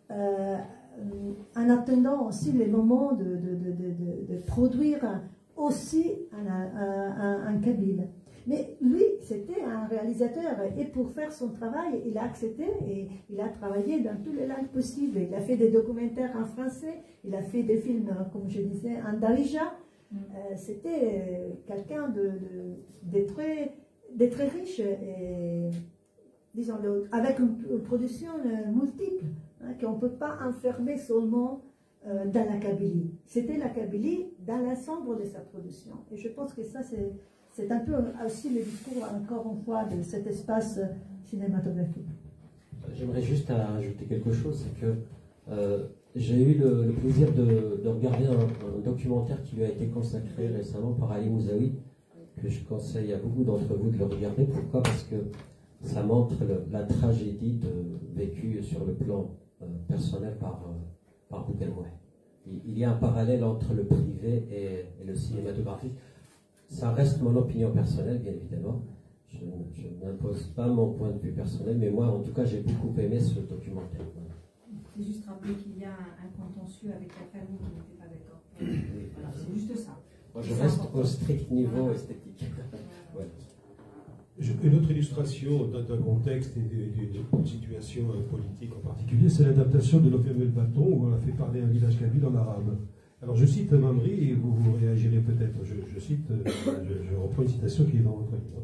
en attendant aussi les moments de produire aussi un kabyle. Mais lui, c'était un réalisateur, et pour faire son travail, il a accepté et il a travaillé dans toutes les langues possibles. Il a fait des documentaires en français, il a fait des films, comme je disais, en darija. C'était quelqu'un de très riche, et, disons, avec une production multiple, qu'on ne peut pas enfermer seulement dans la Kabylie. C'était la Kabylie dans l'ensemble de sa production. Et je pense que ça, c'est un peu aussi le discours, encore une fois, de cet espace cinématographique. J'aimerais juste ajouter quelque chose, c'est que j'ai eu le plaisir de regarder un documentaire qui lui a été consacré récemment par Ali Mouzaoui, que je conseille à beaucoup d'entre vous de le regarder. Pourquoi? Parce que ça montre la tragédie vécue sur le plan personnel par Bouguersbourg. Il y a un parallèle entre le privé et le cinématographique. Ça reste mon opinion personnelle, bien évidemment. Je n'impose pas mon point de vue personnel, mais moi, en tout cas, j'ai beaucoup aimé ce documentaire. C'est juste rappeler qu'il y a un contentieux avec la famille qui n'était pas d'accord. Voilà, c'est juste ça. Moi, je reste au strict niveau esthétique. Ouais. Une autre illustration d'un contexte et d'une situation politique en particulier, c'est l'adaptation de l'Opium et le bâton, où on a fait parler un village kabyle en arabe. Alors je cite Mamri, et vous réagirez peut-être, je reprends une citation qui est dans votre livre.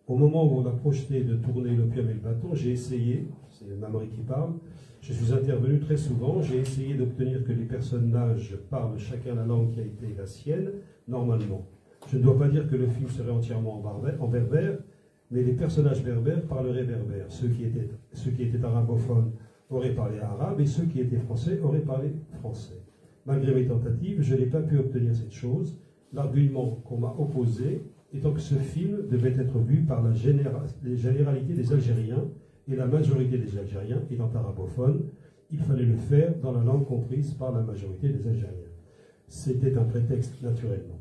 Au moment où on a projeté de tourner l'Opium et le bâton, j'ai essayé, c'est Mamri qui parle, je suis intervenu très souvent, j'ai essayé d'obtenir que les personnages parlent chacun la langue qui a été la sienne, normalement. Je ne dois pas dire que le film serait entièrement en berbère, mais les personnages berbères parleraient berbère. Ceux qui étaient arabophones auraient parlé arabe, et ceux qui étaient français auraient parlé français. Malgré mes tentatives, je n'ai pas pu obtenir cette chose. L'argument qu'on m'a opposé Et donc ce film devait être vu par les généralités des Algériens, et la majorité des Algériens étant arabophones, il fallait le faire dans la langue comprise par la majorité des Algériens. C'était un prétexte naturellement.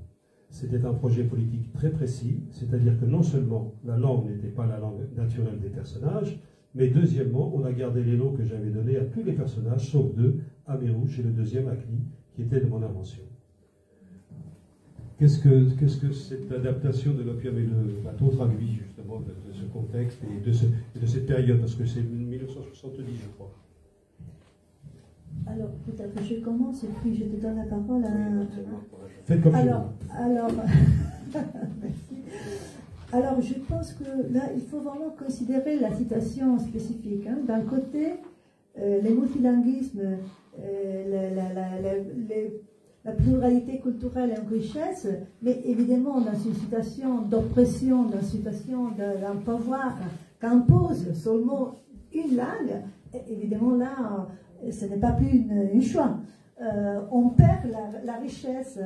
C'était un projet politique très précis, c'est-à-dire que non seulement la langue n'était pas la langue naturelle des personnages, mais deuxièmement, on a gardé les noms que j'avais donnés à tous les personnages, sauf deux, Amérouche et le deuxième Akli, qui étaient de mon invention. Qu'est-ce que cette adaptation de l'opium et le bateau traduit justement de ce contexte et de cette période, parce que c'est 1970, je crois. Alors, peut-être que je commence et puis je te donne la parole à... Faites comme alors, merci. Alors, je pense que là, il faut vraiment considérer la situation spécifique. Hein. D'un côté, les multilinguismes, la pluralité culturelle est une richesse, mais évidemment, dans une situation d'oppression, dans une situation d'un pouvoir qu'impose seulement une langue, évidemment là, ce n'est pas plus un choix. On perd la richesse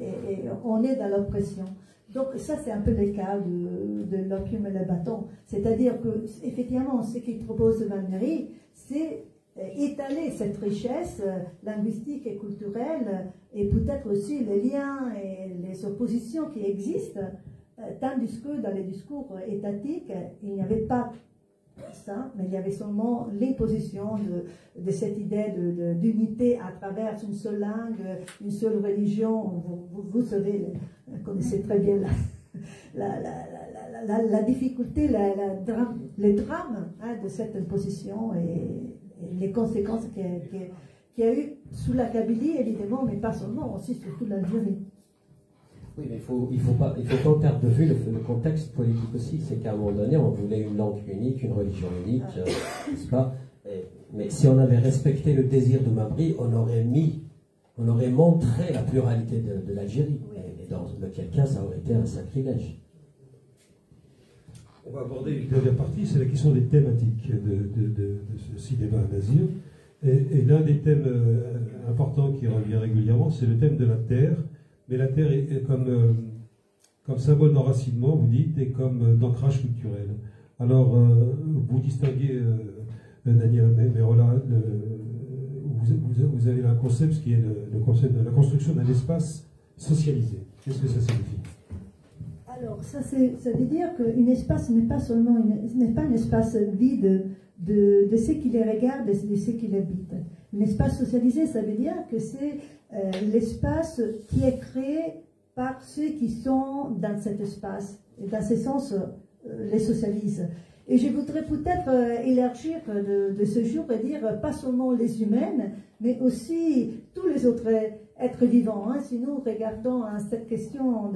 et on est dans l'oppression. Donc ça, c'est un peu le cas de l'opium et le bâton. C'est-à-dire que, effectivement, ce qu'il propose Valmery, c'est étaler cette richesse linguistique et culturelle, et peut-être aussi les liens et les oppositions qui existent, tandis que dans les discours étatiques, il n'y avait pas ça, mais il y avait seulement l'imposition de cette idée d'unité à travers une seule langue, une seule religion. Vous savez, vous connaissez très bien la difficulté, les drames hein, de cette imposition et les conséquences qu'il y a eu sous la Kabylie, évidemment, mais pas seulement, aussi surtout l'Algérie. Oui, mais il faut pas perdre de vue le contexte politique aussi. C'est qu'à un moment donné, on voulait une langue unique, une religion unique, n'est-ce pas? Mais si on avait respecté le désir de Mabry, on aurait montré la pluralité de l'Algérie. Et dans lequel cas, ça aurait été un sacrilège. On va aborder une deuxième partie, c'est la question des thématiques de ce cinéma à Nazir. Et l'un des thèmes importants qui revient régulièrement, c'est le thème de la terre. Mais la terre est comme symbole d'enracinement, vous dites, et comme d'ancrage culturel. Alors, vous distinguez, Daniel Merola, vous avez un concept qui est le concept de la construction d'un espace socialisé. Qu'est-ce que ça signifie? Alors, ça veut dire qu'un espace n'est pas seulement n'est pas un espace vide de ceux qui les regardent et de ceux qui l'habitent. Un espace socialisé, ça veut dire que c'est l'espace qui est créé par ceux qui sont dans cet espace. Et dans ce sens, les socialisent. Et je voudrais peut-être élargir de ce jour et dire pas seulement les humaines, mais aussi tous les autres êtres vivants. Hein. Si nous regardons hein, cette question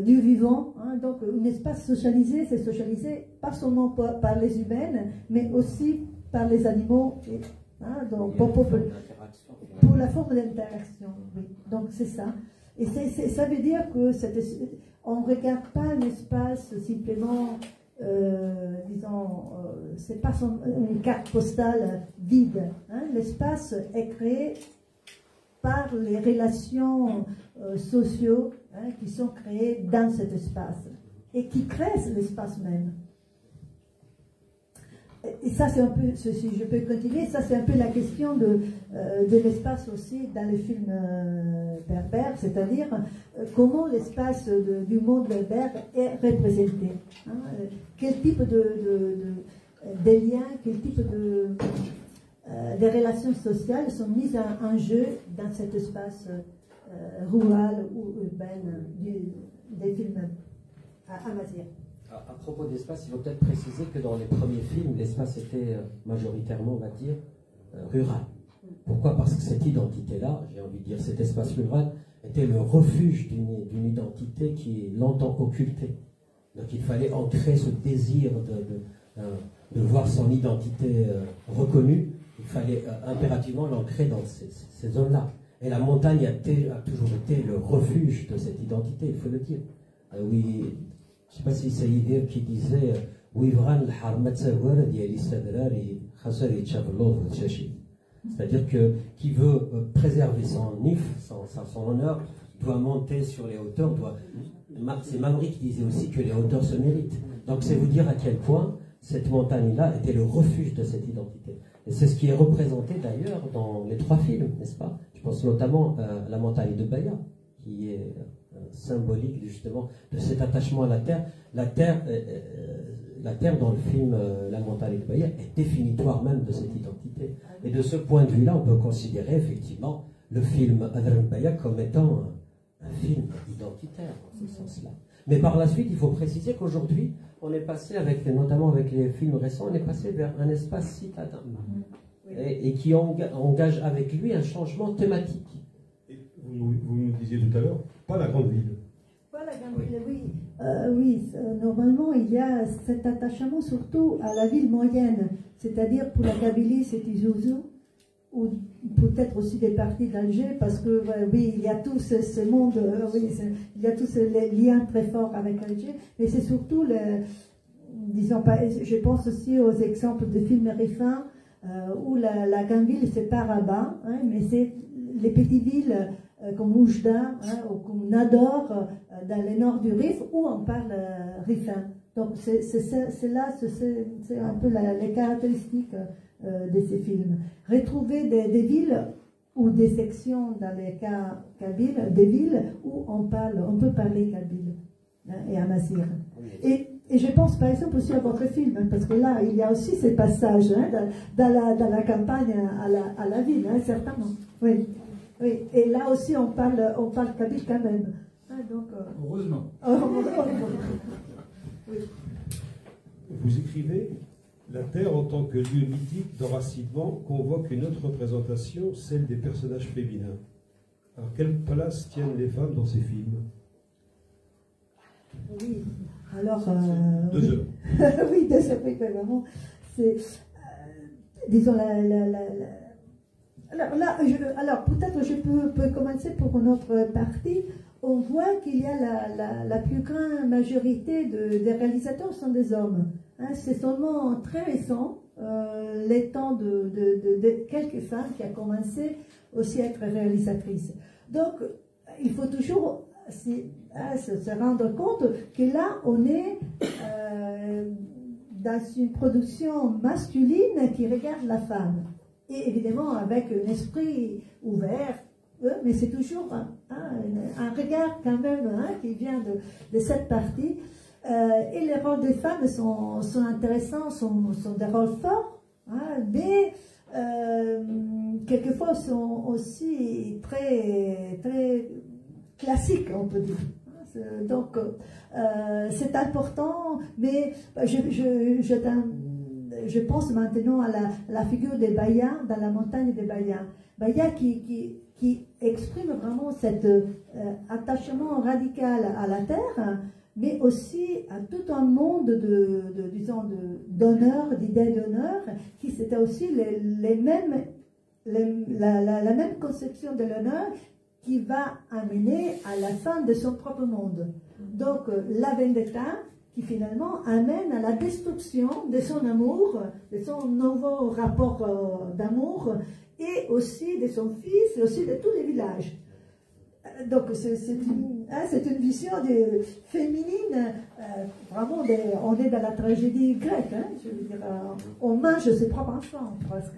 du vivant, hein, donc un espace socialisé, c'est socialisé pas seulement par les humaines, mais aussi par les animaux. Hein, donc, pour la forme d'interaction, oui. Donc c'est ça. Et ça veut dire que on ne regarde pas un espace simplement, disons, c'est pas une carte postale vide. Hein. L'espace est créé par les relations sociaux hein, qui sont créées dans cet espace et qui créent l'espace même. Et ça, c'est un peu, si je peux continuer, ça c'est un peu la question de l'espace aussi dans les films berbères, c'est-à-dire comment l'espace du monde berbère est représenté. Hein, quel type de liens, quel type de relations sociales sont mises en jeu dans cet espace rural ou urbain des films amazirs. À propos d'espace, il faut peut-être préciser que dans les premiers films, l'espace était majoritairement, on va dire, rural. Pourquoi? Parce que cette identité-là, j'ai envie de dire, cet espace rural, était le refuge d'une identité qui est longtemps occultée. Donc il fallait ancrer ce désir de voir son identité reconnue. Il fallait impérativement l'ancrer dans ces zones-là. Et la montagne a toujours été le refuge de cette identité, il faut le dire. Oui. Je ne sais pas si c'est l'idée qui disait c'est-à-dire que qui veut préserver son if, son honneur, doit monter sur les hauteurs, doit C'est Mamri qui disait aussi que les hauteurs se méritent. Donc c'est vous dire à quel point cette montagne-là était le refuge de cette identité. Et c'est ce qui est représenté d'ailleurs dans les 3 films, n'est-ce pas? Je pense notamment à la montagne de Baya, qui est symbolique justement de cet attachement à la terre. La terre dans le film La montagne de Baya est définitoire même de cette identité. Et de ce point de vue-là, on peut considérer effectivement le film Adran Baya comme étant un film identitaire dans ce sens-là. Mais par la suite, il faut préciser qu'aujourd'hui, on est passé, notamment avec les films récents, on est passé vers un espace citadin. Et qui engage avec lui un changement thématique. Et vous nous disiez tout à l'heure, pas la grande ville. Pas la grande ville, oui. Normalement, il y a cet attachement surtout à la ville moyenne. C'est-à-dire, pour la Kabylie, c'est Isuzu, ou peut-être aussi des parties d'Alger, parce que oui, il y a tout ce monde, il y a tous ces liens très forts avec Alger, mais c'est surtout, disons, je pense aussi aux exemples de films rifins, où la grande ville c'est pas Rabat, hein, mais c'est les petites villes comme Oujda, ou comme Nador, dans le nord du Rif, où on parle rifin. Donc c'est là, c'est un peu les caractéristiques de ces films. Retrouver des villes ou des sections dans les cas kabyles, des villes où on peut parler kabyle, hein, et amazigh. Et je pense par exemple aussi à votre film, hein, parce que là il y a aussi ces passages, hein, dans la campagne à la ville, hein, certainement. Oui. Oui. Et là aussi on parle kabyle quand même. Hein, donc, heureusement. Oui. Vous écrivez: la Terre en tant que lieu mythique d'enracinement convoque une autre représentation, celle des personnages féminins. Alors quelle place tiennent les femmes dans ces films? Oui, alors... 2 heures. Oui, 2 heures, oui, vraiment. C'est, disons, alors peut-être je peux commencer pour notre partie. On voit qu'il y a la plus grande majorité des réalisateurs sont des hommes. Hein, c'est seulement très récent, les temps de quelques femmes qui ont commencé aussi à être réalisatrices. Donc, il faut toujours se rendre compte que là, on est dans une production masculine qui regarde la femme. Et évidemment, avec un esprit ouvert, mais c'est toujours un regard quand même, hein, qui vient de cette partie. Et les rôles des femmes sont intéressants, sont des rôles forts, hein, mais quelquefois sont aussi très, très classiques, on peut dire. Donc, c'est important, mais je pense maintenant à la figure de Baya, dans la montagne de Baya. Baya qui exprime vraiment cet attachement radical à la terre, mais aussi à tout un monde d'honneur, d'idées d'honneur, qui c'était aussi la même conception de l'honneur qui va amener à la fin de son propre monde. Donc la vendetta qui finalement amène à la destruction de son amour, de son nouveau rapport d'amour, et aussi de son fils, et aussi de tous les villages. Donc c'est une vision féminine, vraiment, on est dans la tragédie grecque, hein, je veux dire, on mange ses propres enfants, presque.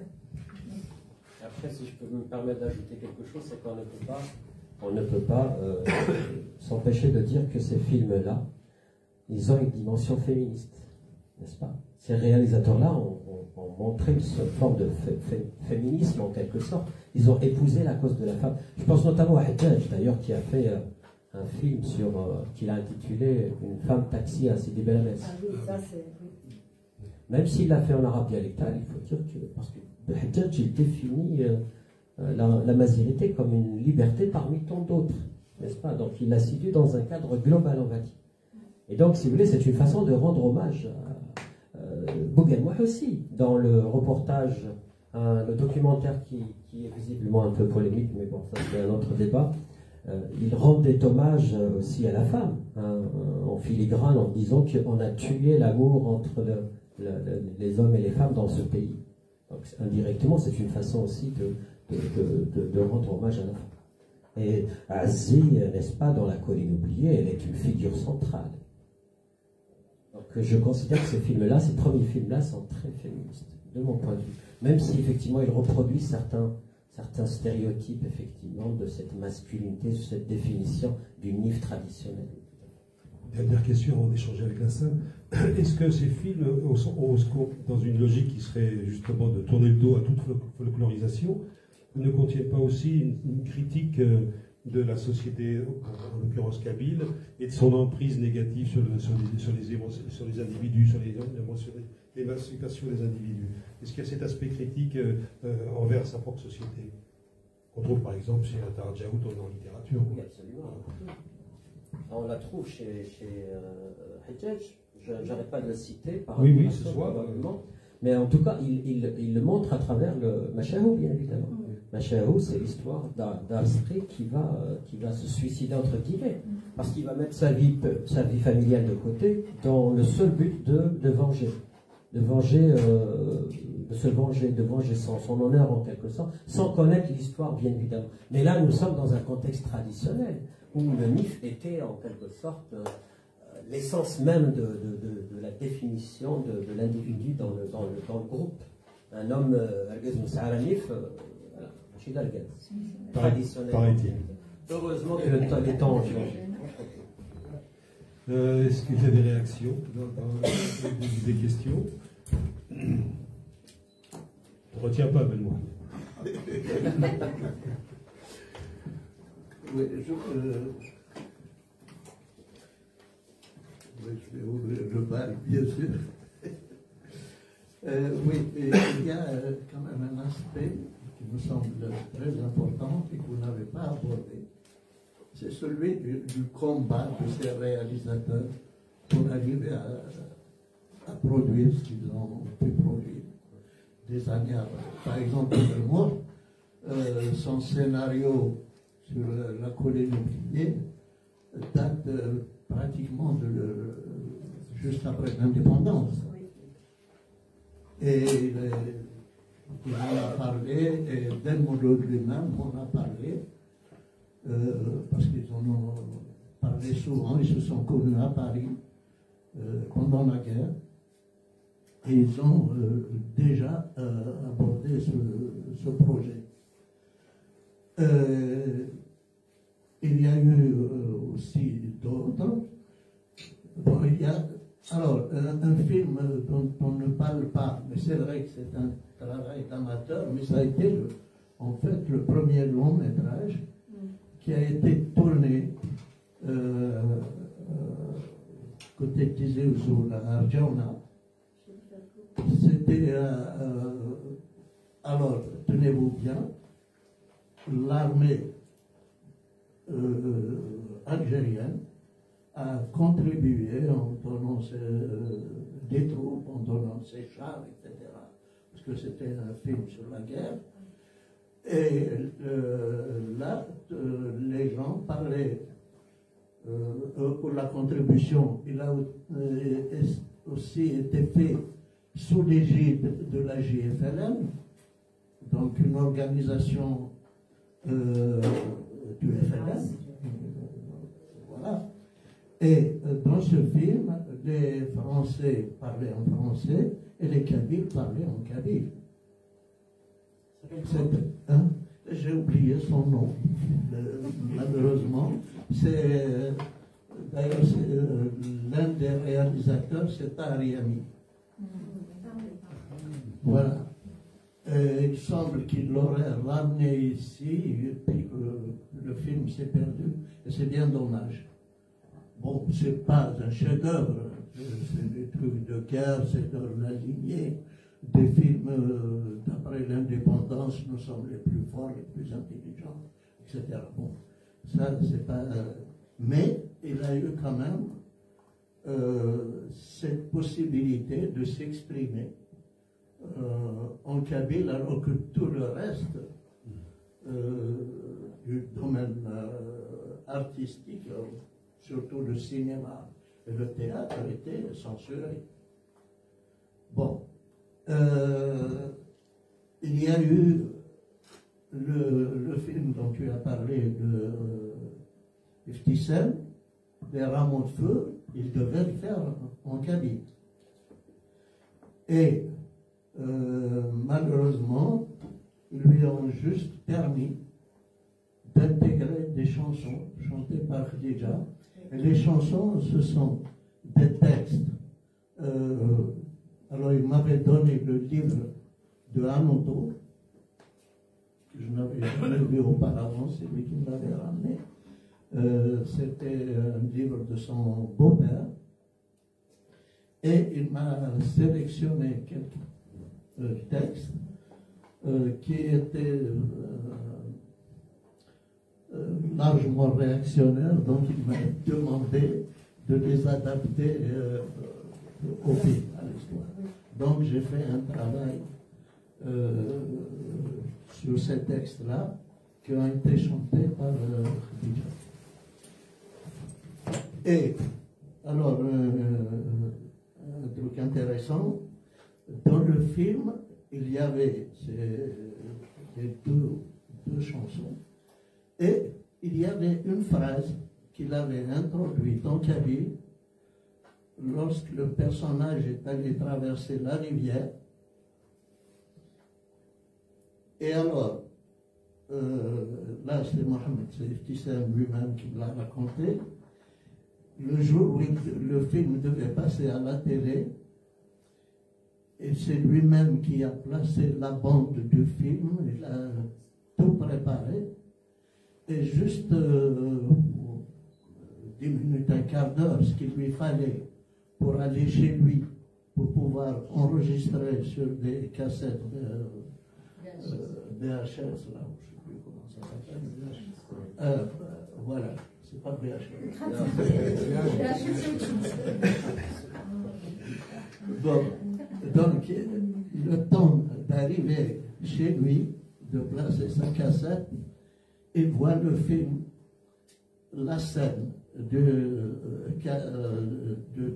Après, si je peux me permettre d'ajouter quelque chose, c'est qu'on ne peut pas s'empêcher de dire que ces films-là, ils ont une dimension féministe, n'est-ce pas? Ces réalisateurs-là ont montré une forme de féminisme en quelque sorte. Ils ont épousé la cause de la femme. Je pense notamment à Hajjaj, d'ailleurs, qui a fait un film qu'il a intitulé Une femme taxi à Sidi Bel Ames. Ah oui, ça c'est... Même s'il l'a fait en arabe dialectal, il faut dire que... Parce que Hajjaj, il définit la mazirité comme une liberté parmi tant d'autres, n'est-ce pas? Donc il l'a situé dans un cadre global, on va dire. Et donc, si vous voulez, c'est une façon de rendre hommage à Bouguelmouh aussi, dans le reportage, le documentaire qui est visiblement un peu polémique, mais bon, ça c'est un autre débat. Il rendait hommage aussi à la femme, en filigrane, en disant qu'on a tué l'amour entre les hommes et les femmes dans ce pays. Donc indirectement, c'est une façon aussi de rendre hommage à la femme. Et Asie, n'est-ce pas, dans La colline oubliée, elle est une figure centrale. Donc je considère que ces films-là, ces premiers films-là, sont très féministes, de mon point de vue. Même si effectivement ils reproduisent certains stéréotypes, effectivement, de cette masculinité, de cette définition du NIF traditionnel. Dernière question avant d'échanger avec Hassan. Est-ce que ces films ont, dans une logique qui serait justement de tourner le dos à toute folklorisation, ne contiennent pas aussi une critique de la société, en l'occurrence kabyle, et de son emprise négative sur les individus, sur l'émancipation des individus? Est-ce qu'il y a cet aspect critique envers sa propre société, qu'on trouve par exemple chez Attar Djaout en littérature? Oui, absolument. On la trouve chez Hajjaj. Je n'arrête pas de le citer par oui, ce soir, probablement. Mais en tout cas, il le montre à travers le Mashahou, bien évidemment. Mashahou, c'est l'histoire d'Al-Sri qui va se suicider, entre guillemets, parce qu'il va mettre sa vie familiale de côté dans le seul but de venger son honneur en quelque sorte, sans connaître l'histoire, bien évidemment. Mais là, nous sommes dans un contexte traditionnel, où le NIF était en quelque sorte l'essence même de la définition de l'individu dans le groupe. Un homme, NIF, traditionnel. Heureusement que les temps ont changé. Est-ce qu'il y a des réactions, des questions? Ne retiens pas, Benoît. Oui, je vais ouvrir le bal, bien sûr. Oui, il y a quand même un aspect qui me semble très important et que vous n'avez pas abordé. C'est celui du combat de ces réalisateurs pour arriver à produire ce qu'ils ont pu produire des années avant. Par exemple, moi, son scénario sur La colline oubliée date pratiquement juste après l'indépendance. Et il en a parlé, et Delmondo lui-même en a parlé, parce qu'ils en ont parlé souvent, ils se sont connus à Paris pendant la guerre, et ils ont déjà abordé ce projet. Il y a eu aussi d'autres. Bon, il y a alors un film dont on ne parle pas, mais c'est vrai que c'est un travail d'amateur, mais ça a été en fait le premier long métrage qui a été tourné côté Tizi Ouzou, à Arjaona. C'était alors, tenez-vous bien, l'armée algérienne a contribué en donnant des troupes, en donnant ses chars, etc. Parce que c'était un film sur la guerre. Et là, les gens parlaient pour la contribution. Il a aussi été fait sous l'égide de la JFLN, donc une organisation du FLN. Voilà. Et dans ce film, les Français parlaient en français et les Kabyles parlaient en kabyle. Hein? J'ai oublié son nom, malheureusement. C'est d'ailleurs l'un des réalisateurs, c'est Ariami. Voilà. Il semble qu'il l'aurait ramené ici, et puis le film s'est perdu, et c'est bien dommage. Bon, c'est pas un chef-d'œuvre, c'est des trucs de guerre, c'est dans la lignée des films d'après l'indépendance, nous sommes les plus forts, les plus intelligents, etc. Bon, ça, c'est pas. Mais il a eu quand même cette possibilité de s'exprimer en kabyle, alors que tout le reste du domaine artistique, surtout le cinéma et le théâtre, était censuré. Bon, il y a eu le film dont tu as parlé de Iftisem, les rameaux de feu, il devait le faire en cabine. Et malheureusement, ils lui ont juste permis d'intégrer des chansons chantées par Khadija. Et les chansons, ce sont des textes. Alors, il m'avait donné le livre de Hanoto, que je n'avais jamais vu auparavant, c'est lui qui me l'avait ramené. C'était un livre de son beau-père. Et il m'a sélectionné quelques textes qui étaient largement réactionnaires, donc il m'a demandé de les adapter au film, à l'histoire. Donc j'ai fait un travail sur ces textes-là qui ont été chantés par Khadija. Et alors, un truc intéressant, dans le film, il y avait ces deux chansons, et il y avait une phrase qu'il avait introduite en kabyle lorsque le personnage est allé traverser la rivière. Et alors, là c'est Mohamed, c'est Iftisem lui-même qui me l'a raconté. Le jour où le film devait passer à la télé, et c'est lui-même qui a placé la bande du film, il a tout préparé, et juste 10 minutes, un quart d'heure, ce qu'il lui fallait pour aller chez lui, pour pouvoir enregistrer sur des cassettes VHS, là, je ne sais plus comment ça s'appelle, voilà. C'est pas VHS. Bon, donc, le temps d'arriver chez lui, de placer sa cassette, il voit le film, la scène de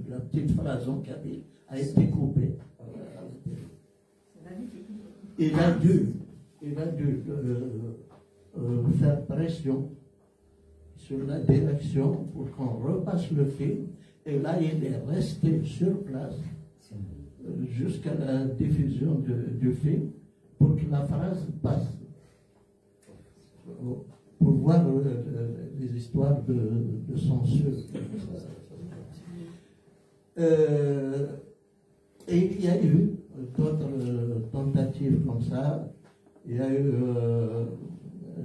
la petite phrase en kabyle a été coupée. Il a dû faire pression sur la direction pour qu'on repasse le film, et là il est resté sur place jusqu'à la diffusion du film pour que la phrase passe, pour voir les histoires de censure. Et il y a eu d'autres tentatives comme ça. Il y a eu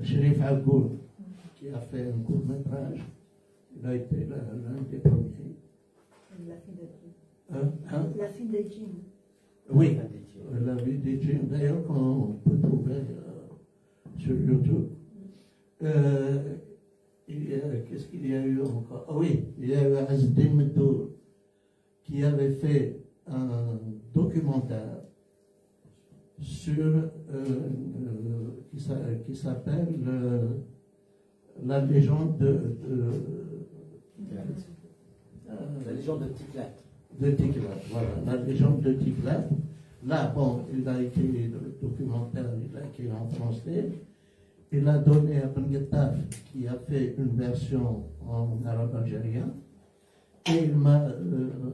Sherif Agoul qui a fait un court-métrage. Il a été l'un des premiers. La fille de Jim. La fille de Jim. Oui, la vie de Jim, d'ailleurs, qu'on peut trouver sur YouTube. Qu'est-ce qu'il y a eu encore? Ah oui, il y a eu Azdin Meddour qui avait fait un documentaire sur qui s'appelle la légende la légende de Tiklat. De Tiklat, voilà, la légende de Tiklat. Là, bon, il a écrit le documentaire, il a écrit en français. Il a donné à Ben Ghetaf qui a fait une version en arabe algérien. Et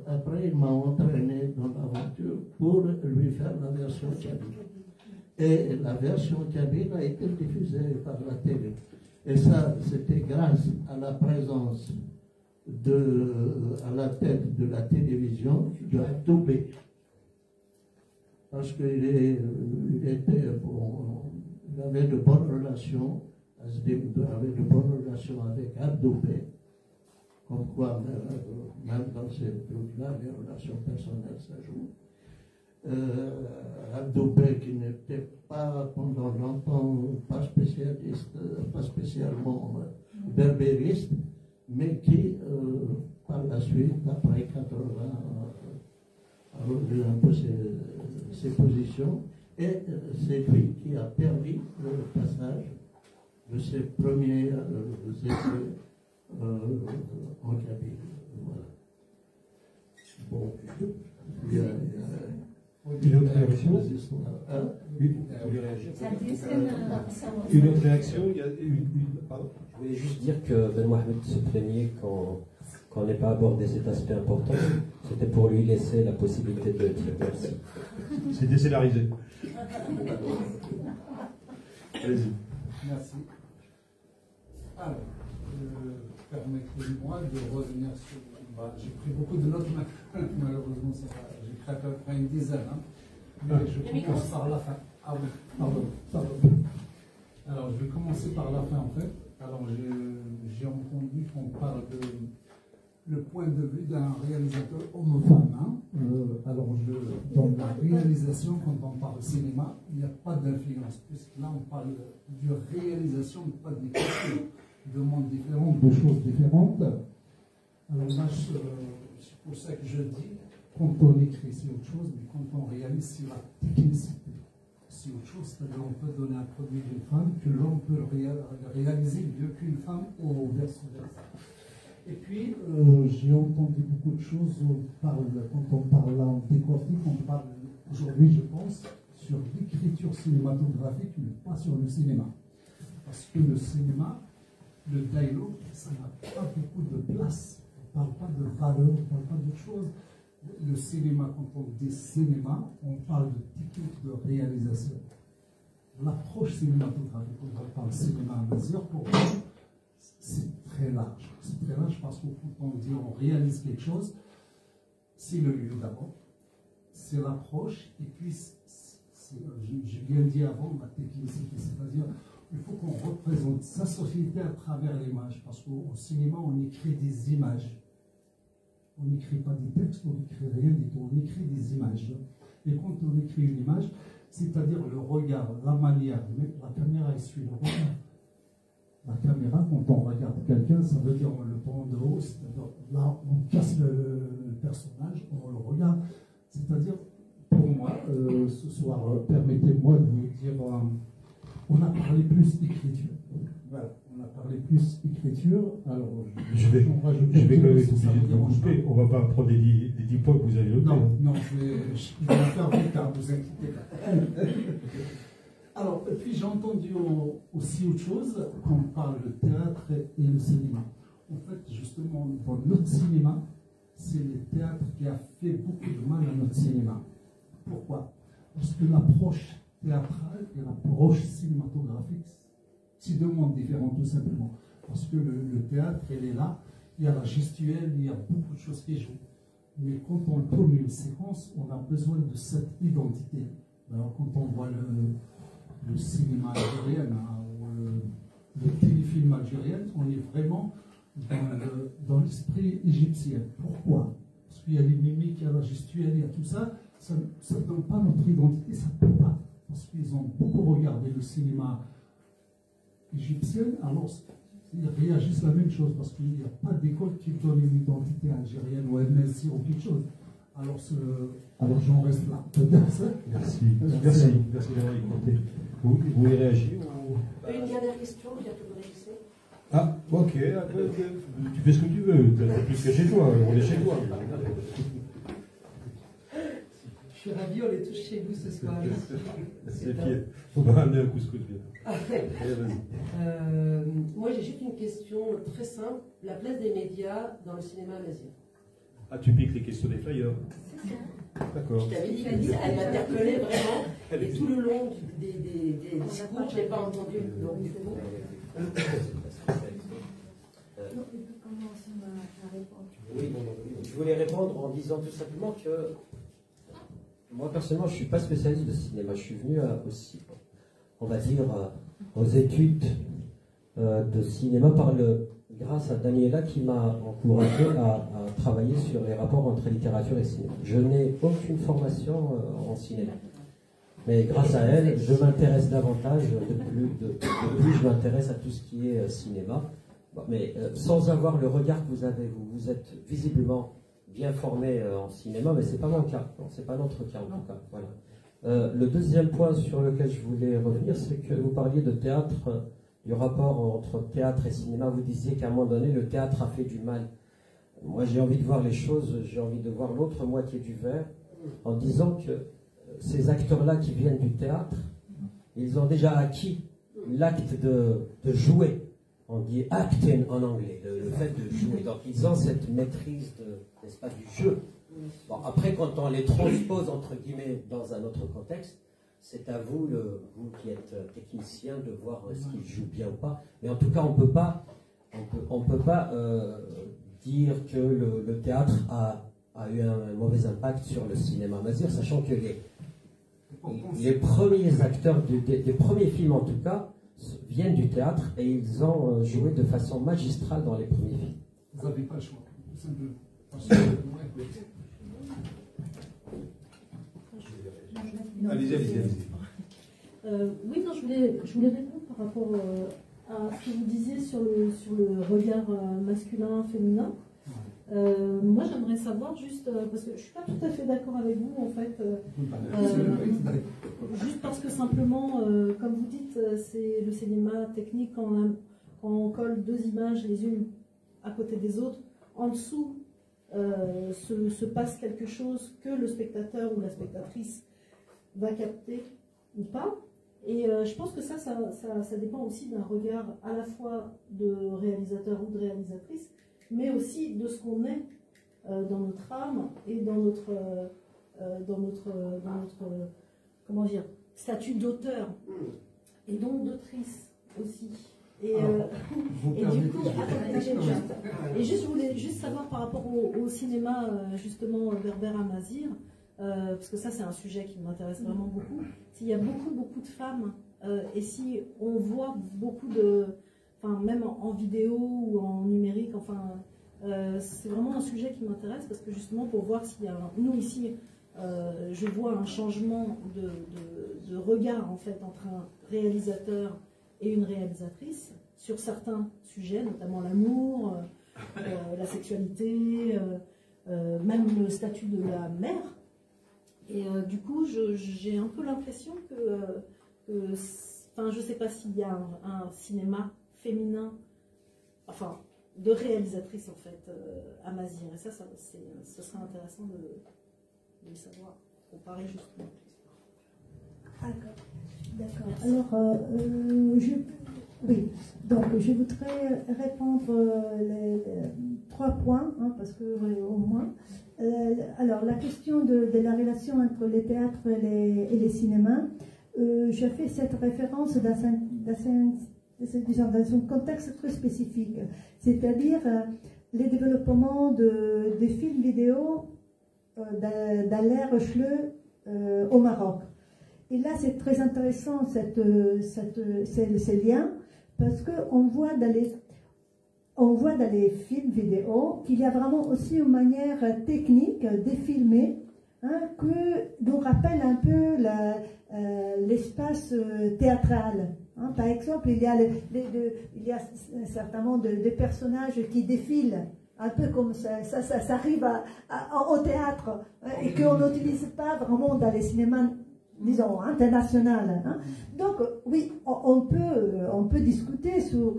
après, il m'a entraîné dans l'aventure pour lui faire la version kabyle. Et la version kabyle a été diffusée par la télé. Et ça, c'était grâce à la présence à la tête de la télévision de Abdoubé. Parce qu'il avait de bonnes relations, avait de bonnes relations avec Abdoubé. Comme quoi, même dans ces trucs-là, les relations personnelles, ça joue. Abdoubé, qui n'était pas pendant longtemps pas spécialiste, pas spécialement berbériste, mais qui, par la suite, après 80, a revu un peu ses positions, et c'est lui qui a permis le passage de ses premiers essais en kabyle. Voilà. Bon, Une autre réaction? les histoires. Hein? Vous voulez réagir? Une autre réaction? Il y a pardon. Je voulais juste dire que Ben Mohamed se plaignait qu'on n'ait pas abordé cet aspect important. C'était pour lui laisser la possibilité de le dire. Merci. C'est déscélarisé. Allez-y. Merci. Alors, permettez-moi de revenir sur... j'ai pris beaucoup de notes, malheureusement, j'ai pris à peu près une dizaine. Hein. Mais je commence par la fin. Ah oui, pardon. Alors, je vais commencer par la fin, en fait. Alors, j'ai entendu qu'on parle de le point de vue d'un réalisateur homme-femme. Hein. Alors, dans la réalisation, quand on parle cinéma, il n'y a pas d'influence, puisque là, on parle de réalisation, pas d'écriture, de mondes différents, de choses différentes. Alors là, c'est pour ça que je dis, quand on écrit, c'est autre chose, mais quand on réalise, c'est la technicité. C'est autre chose, c'est-à-dire on peut donner un produit d'une femme que l'homme peut réaliser mieux qu'une femme ou vice-versa. Et puis, j'ai entendu beaucoup de choses, quand on parle en décortique, on parle aujourd'hui, je pense, sur l'écriture cinématographique, mais pas sur le cinéma. Parce que le cinéma, le dialogue, ça n'a pas beaucoup de place. On ne parle pas de valeur, on ne parle pas d'autre chose. Le cinéma, quand on dit cinéma, on parle de technique de réalisation. L'approche cinématographique, quand on parle cinéma à mesure, pour moi, c'est très large. C'est très large parce que quand on dit on réalise quelque chose, c'est le lieu d'abord, c'est l'approche, et puis, j'ai bien dit avant, la technicité, c'est-à-dire il faut qu'on représente sa société à travers l'image, parce qu'au cinéma, on écrit des images. On n'écrit pas des textes, on n'écrit rien du tout, on écrit des images. Et quand on écrit une image, c'est-à-dire le regard, la manière, la caméra suit le regard. La caméra, quand on regarde quelqu'un, ça veut dire on le prend de haut, c'est-à-dire là, on casse le personnage, on le regarde. C'est-à-dire, pour moi, ce soir, permettez-moi de vous dire, on a parlé plus d'écriture. Voilà, on a parlé plus d'écriture. Alors, je vais quand même être obligé de vous couper. On ne va pas prendre les 10 points que vous avez notés. Non, je vais faire vite, ne vous inquiétez pas. Alors, puis j'ai entendu aussi autre chose, qu'on parle de théâtre et le cinéma. En fait, justement, dans notre cinéma, c'est le théâtre qui a fait beaucoup de mal à notre cinéma. Pourquoi? Parce que l'approche théâtrale et l'approche cinématographique, c'est deux mondes différents, tout simplement. Parce que le théâtre, il est là, il y a la gestuelle, il y a beaucoup de choses qui jouent. Mais quand on tourne une séquence, on a besoin de cette identité. Alors, quand on voit le cinéma algérien, hein, ou le téléfilm algérien, on est vraiment dans l'esprit égyptien. Pourquoi? Parce qu'il y a les mimiques, il y a la gestuelle, il y a tout ça. Ça ne donne pas notre identité, ça ne peut pas. Parce qu'ils ont beaucoup regardé le cinéma égyptien, alors ils réagissent la même chose, parce qu'il n'y a pas d'école qui donne une identité algérienne ou MSI ou quelque chose. Alors j'en reste là. Merci d'avoir écouté. Vous voulez réagir Une dernière question, bien que vous réagissez. Ah, ok, tu fais ce que tu veux, tu n'as plus que chez toi, on est chez toi. Je suis ravie, on est tous chez vous ce soir. C'est bien. On va amener un couscous bientôt. Moi j'ai juste une question très simple. La place des médias dans le cinéma amazigh. Ah, tu piques les questions des flyers. C'est ça. D'accord. Je t'avais dit, elle m'interpellait vraiment. Et tout le long des discours, je n'ai pas entendu. Donc du coup. Oui, je voulais répondre en disant tout simplement que moi personnellement je ne suis pas spécialiste de cinéma, je suis venu aussi, on va dire, aux études de cinéma grâce à Daniela qui m'a encouragé à travailler sur les rapports entre littérature et cinéma. Je n'ai aucune formation en cinéma. Mais grâce à elle, je m'intéresse davantage, de plus je m'intéresse à tout ce qui est cinéma. Bon, mais sans avoir le regard que vous avez, vous êtes visiblement bien formé en cinéma, mais ce n'est pas mon cas, ce n'est pas notre cas en tout cas. Voilà. Le deuxième point sur lequel je voulais revenir, c'est que vous parliez de théâtre, du rapport entre théâtre et cinéma. Vous disiez qu'à un moment donné, le théâtre a fait du mal. Moi, j'ai envie de voir les choses, j'ai envie de voir l'autre moitié du verre, en disant que ces acteurs-là qui viennent du théâtre, ils ont déjà acquis l'acte de jouer. On dit acting en anglais, le fait de jouer. Donc ils ont cette maîtrise n'est-ce pas, du jeu. Bon, après, quand on les transpose entre guillemets dans un autre contexte, c'est à vous, vous qui êtes technicien, de voir ce qu'ils jouent bien ou pas. Mais en tout cas, on peut pas dire que le théâtre a eu un mauvais impact sur le cinéma mazir, sachant que les premiers acteurs des premiers films, en tout cas, viennent du théâtre et ils ont joué de façon magistrale dans les premiers films. Vous n'avez pas le choix. Allez-y. Oui, non, je voulais répondre par rapport à ce que vous disiez sur le regard masculin, féminin. Moi, j'aimerais savoir juste, parce que je ne suis pas tout à fait d'accord avec vous, en fait, juste parce que simplement, comme vous dites, c'est le cinéma technique, quand on colle deux images les unes à côté des autres, en dessous se passe quelque chose que le spectateur ou la spectatrice va capter ou pas. Et je pense que ça dépend aussi d'un regard à la fois de réalisateur ou de réalisatrice, mais aussi de ce qu'on est dans notre âme et dans notre comment dire, statut d'auteur et donc d'autrice aussi. Et du coup, je voulais juste savoir par rapport au cinéma justement berbère amazigh, parce que ça c'est un sujet qui m'intéresse vraiment beaucoup. S'il y a beaucoup de femmes et si on voit beaucoup de, enfin même en vidéo ou en numérique, enfin c'est vraiment un sujet qui m'intéresse parce que justement pour voir s'il y a, nous ici, je vois un changement de regard en fait entre un réalisateur et une réalisatrice sur certains sujets, notamment l'amour, la sexualité, même le statut de la mère. Et du coup, j'ai un peu l'impression que enfin, je ne sais pas s'il y a un cinéma féminin, enfin, de réalisatrice en fait, amazigh. Et ça ce serait intéressant de le savoir, comparer justement. D'accord. Alors, oui, donc je voudrais répondre les 3 points, hein, parce que au moins. Alors, la question de la relation entre les théâtres et les cinémas, j'ai fait cette référence dans un contexte très spécifique, c'est-à-dire le développement des films vidéo dans l'ère Schleu au Maroc. Et là, c'est très intéressant ces liens, parce qu'on voit dans les films vidéo qu'il y a vraiment aussi une manière technique de filmer, hein, que nous rappelle un peu l'espace théâtral. Hein. Par exemple, il y a certainement des personnages qui défilent, un peu comme ça arrive au théâtre, hein, et qu'on n'utilise pas vraiment dans les cinémas, disons, international. Hein. Donc, oui, on peut discuter sur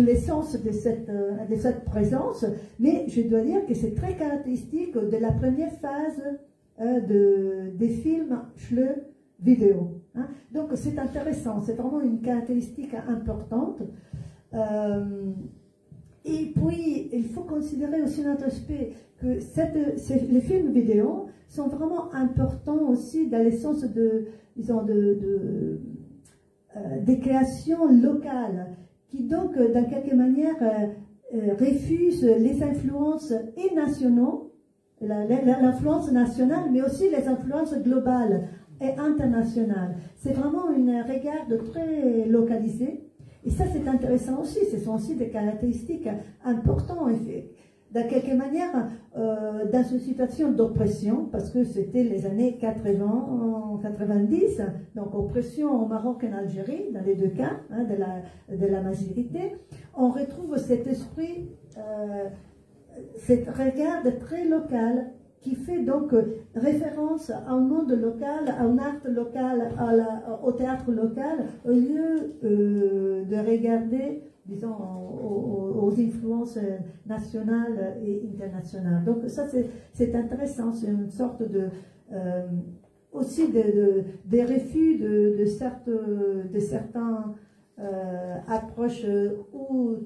l'essence de cette présence, mais je dois dire que c'est très caractéristique de la première phase des films Schleu vidéo. Hein. Donc, c'est intéressant, c'est vraiment une caractéristique importante. Et puis, il faut considérer aussi un autre aspect, que les films vidéo sont vraiment importants aussi dans le sens des créations locales, qui donc, dans quelque manière, refusent les influences et nationaux, l'influence nationale, mais aussi les influences globales et internationales. C'est vraiment un regard très localisé. Et ça, c'est intéressant aussi. Ce sont aussi des caractéristiques importantes, dans quelque manière, dans une situation d'oppression, parce que c'était les années 80-90, donc oppression au Maroc et en Algérie, dans les deux cas, hein, de la majorité. On retrouve cet esprit, cet regard très local, qui fait donc référence à un monde local, à un art local, au théâtre local, au lieu de regarder disons, aux influences nationales et internationales. Donc ça, c'est intéressant, c'est une sorte de... aussi des refus de certains approches ou,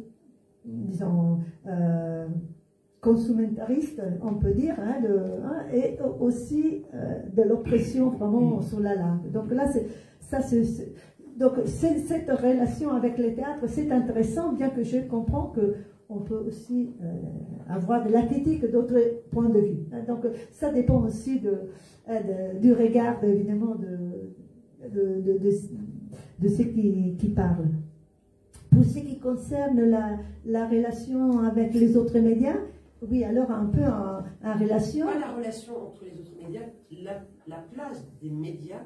disons, consommatoriste, on peut dire, et aussi de l'oppression vraiment sur la langue. Donc là, donc cette relation avec le théâtre, c'est intéressant, bien que je comprends qu'on peut aussi avoir de la critique d'autres points de vue. Donc ça dépend aussi du regard, évidemment, de ceux qui parlent. Pour ce qui concerne la relation avec les autres médias, oui, alors un peu en relation... Pas la relation entre les autres médias, la place des médias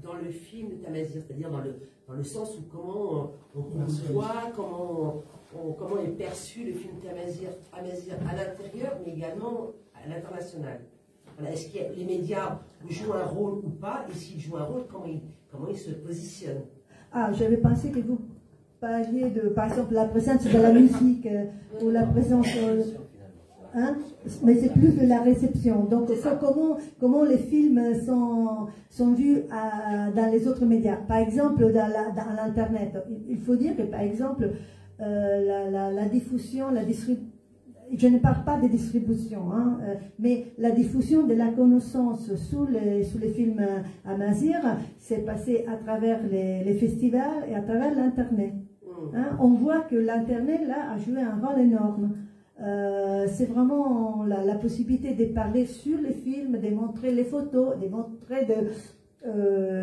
dans le film de Tamazir, c'est-à-dire dans le sens où comment on conçoit, comment est perçu le film Tamazir à l'intérieur, mais également à l'international. Voilà, est-ce que les médias jouent un rôle ou pas, et s'ils jouent un rôle, comment ils se positionnent? Ah, j'avais pensé que vous parliez de, par exemple, la présence de la musique ou la présence... mais c'est plus de la réception. Donc, comment les films sont vus dans les autres médias. Par exemple, dans l'Internet. Il faut dire que, par exemple, la diffusion, je ne parle pas de distribution, mais la diffusion de la connaissance sous les films Amazir s'est passée à travers les festivals et à travers l'Internet. On voit que l'Internet, là, a joué un rôle énorme. C'est vraiment la possibilité de parler sur les films, de montrer les photos, de montrer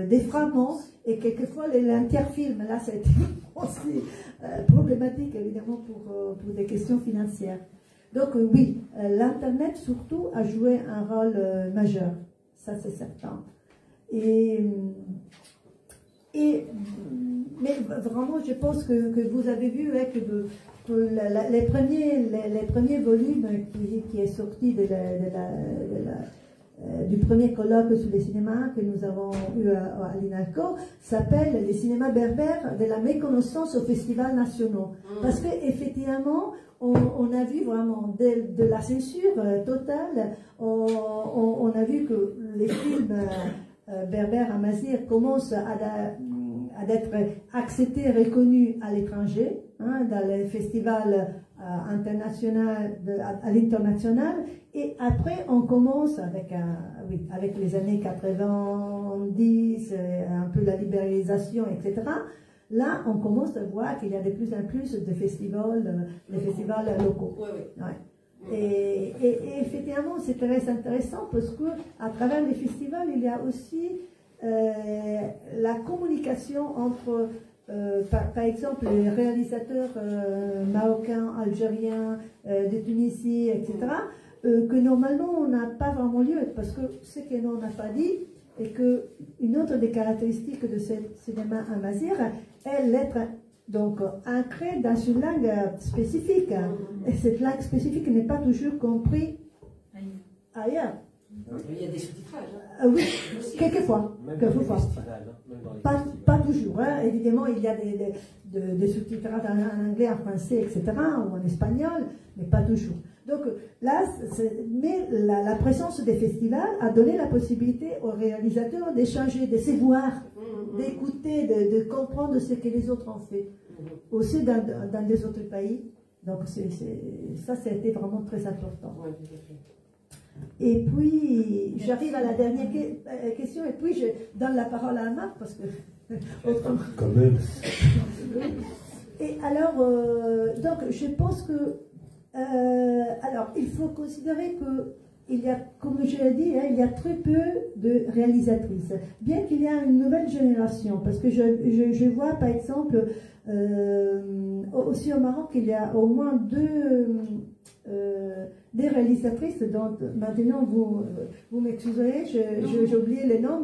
des fragments, et quelquefois l'interfilm, là, c'est aussi problématique, évidemment, pour des questions financières. Donc oui, l'Internet surtout a joué un rôle majeur, ça c'est certain. Mais vraiment, je pense que vous avez vu que les premiers volumes qui est sorti du premier colloque sur les cinémas que nous avons eu à l'INALCO s'appelle les cinémas berbères de la méconnaissance aux festivals nationaux. Parce qu'effectivement, on a vu vraiment de la censure totale, on a vu que les films berbères Amazir commencent à être acceptés, reconnus à l'étranger, dans les festivals internationaux, à l'international, et après on commence avec les années 90, un peu la libéralisation, etc. Là, on commence à voir qu'il y a de plus en plus de festivals, les festivals locaux. Oui, oui. Ouais. Et effectivement, c'est très intéressant parce que à travers les festivals, il y a aussi la communication entre, par exemple, les réalisateurs marocains, algériens, de Tunisie, etc., que normalement on n'a pas vraiment lieu, parce que ce que l'on n'a pas dit, et qu'une autre des caractéristiques de ce cinéma Amazir est l'être donc ancré dans une langue spécifique. Et cette langue spécifique n'est pas toujours comprise ailleurs. Il y a des sous-titrages. Oui, quelquefois. Pas toujours. Évidemment, il y a des sous-titrages en anglais, en français, etc., ou en espagnol, mais pas toujours. Donc là, mais la présence des festivals a donné la possibilité aux réalisateurs d'échanger, de se voir, d'écouter, de comprendre ce que les autres ont fait, aussi dans des autres pays. Donc ça a été vraiment très important. Et puis, j'arrive à la dernière question, et puis je donne la parole à Marc, parce que... Quand même. Et alors, donc, je pense que... alors, il faut considérer que il y a, comme je l'ai dit, il y a très peu de réalisatrices. Bien qu'il y ait une nouvelle génération, parce que je vois, par exemple, aussi au Maroc, il y a au moins des réalisatrices, dont maintenant vous m'excuserez, j'ai oublié les noms,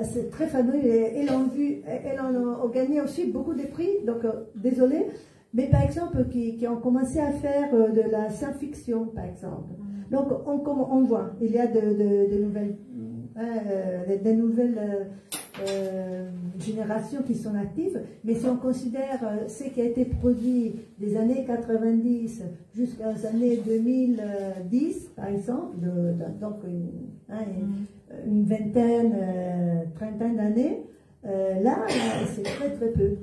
c'est très fameux, elles ont gagné aussi beaucoup de prix, donc désolé, mais par exemple qui ont commencé à faire de la science-fiction, par exemple. Donc on voit, il y a de nouvelles générations qui sont actives, mais si on considère ce qui a été produit des années 90 jusqu'aux années 2010, par exemple, donc une vingtaine, trentaine d'années, là, c'est très très peu.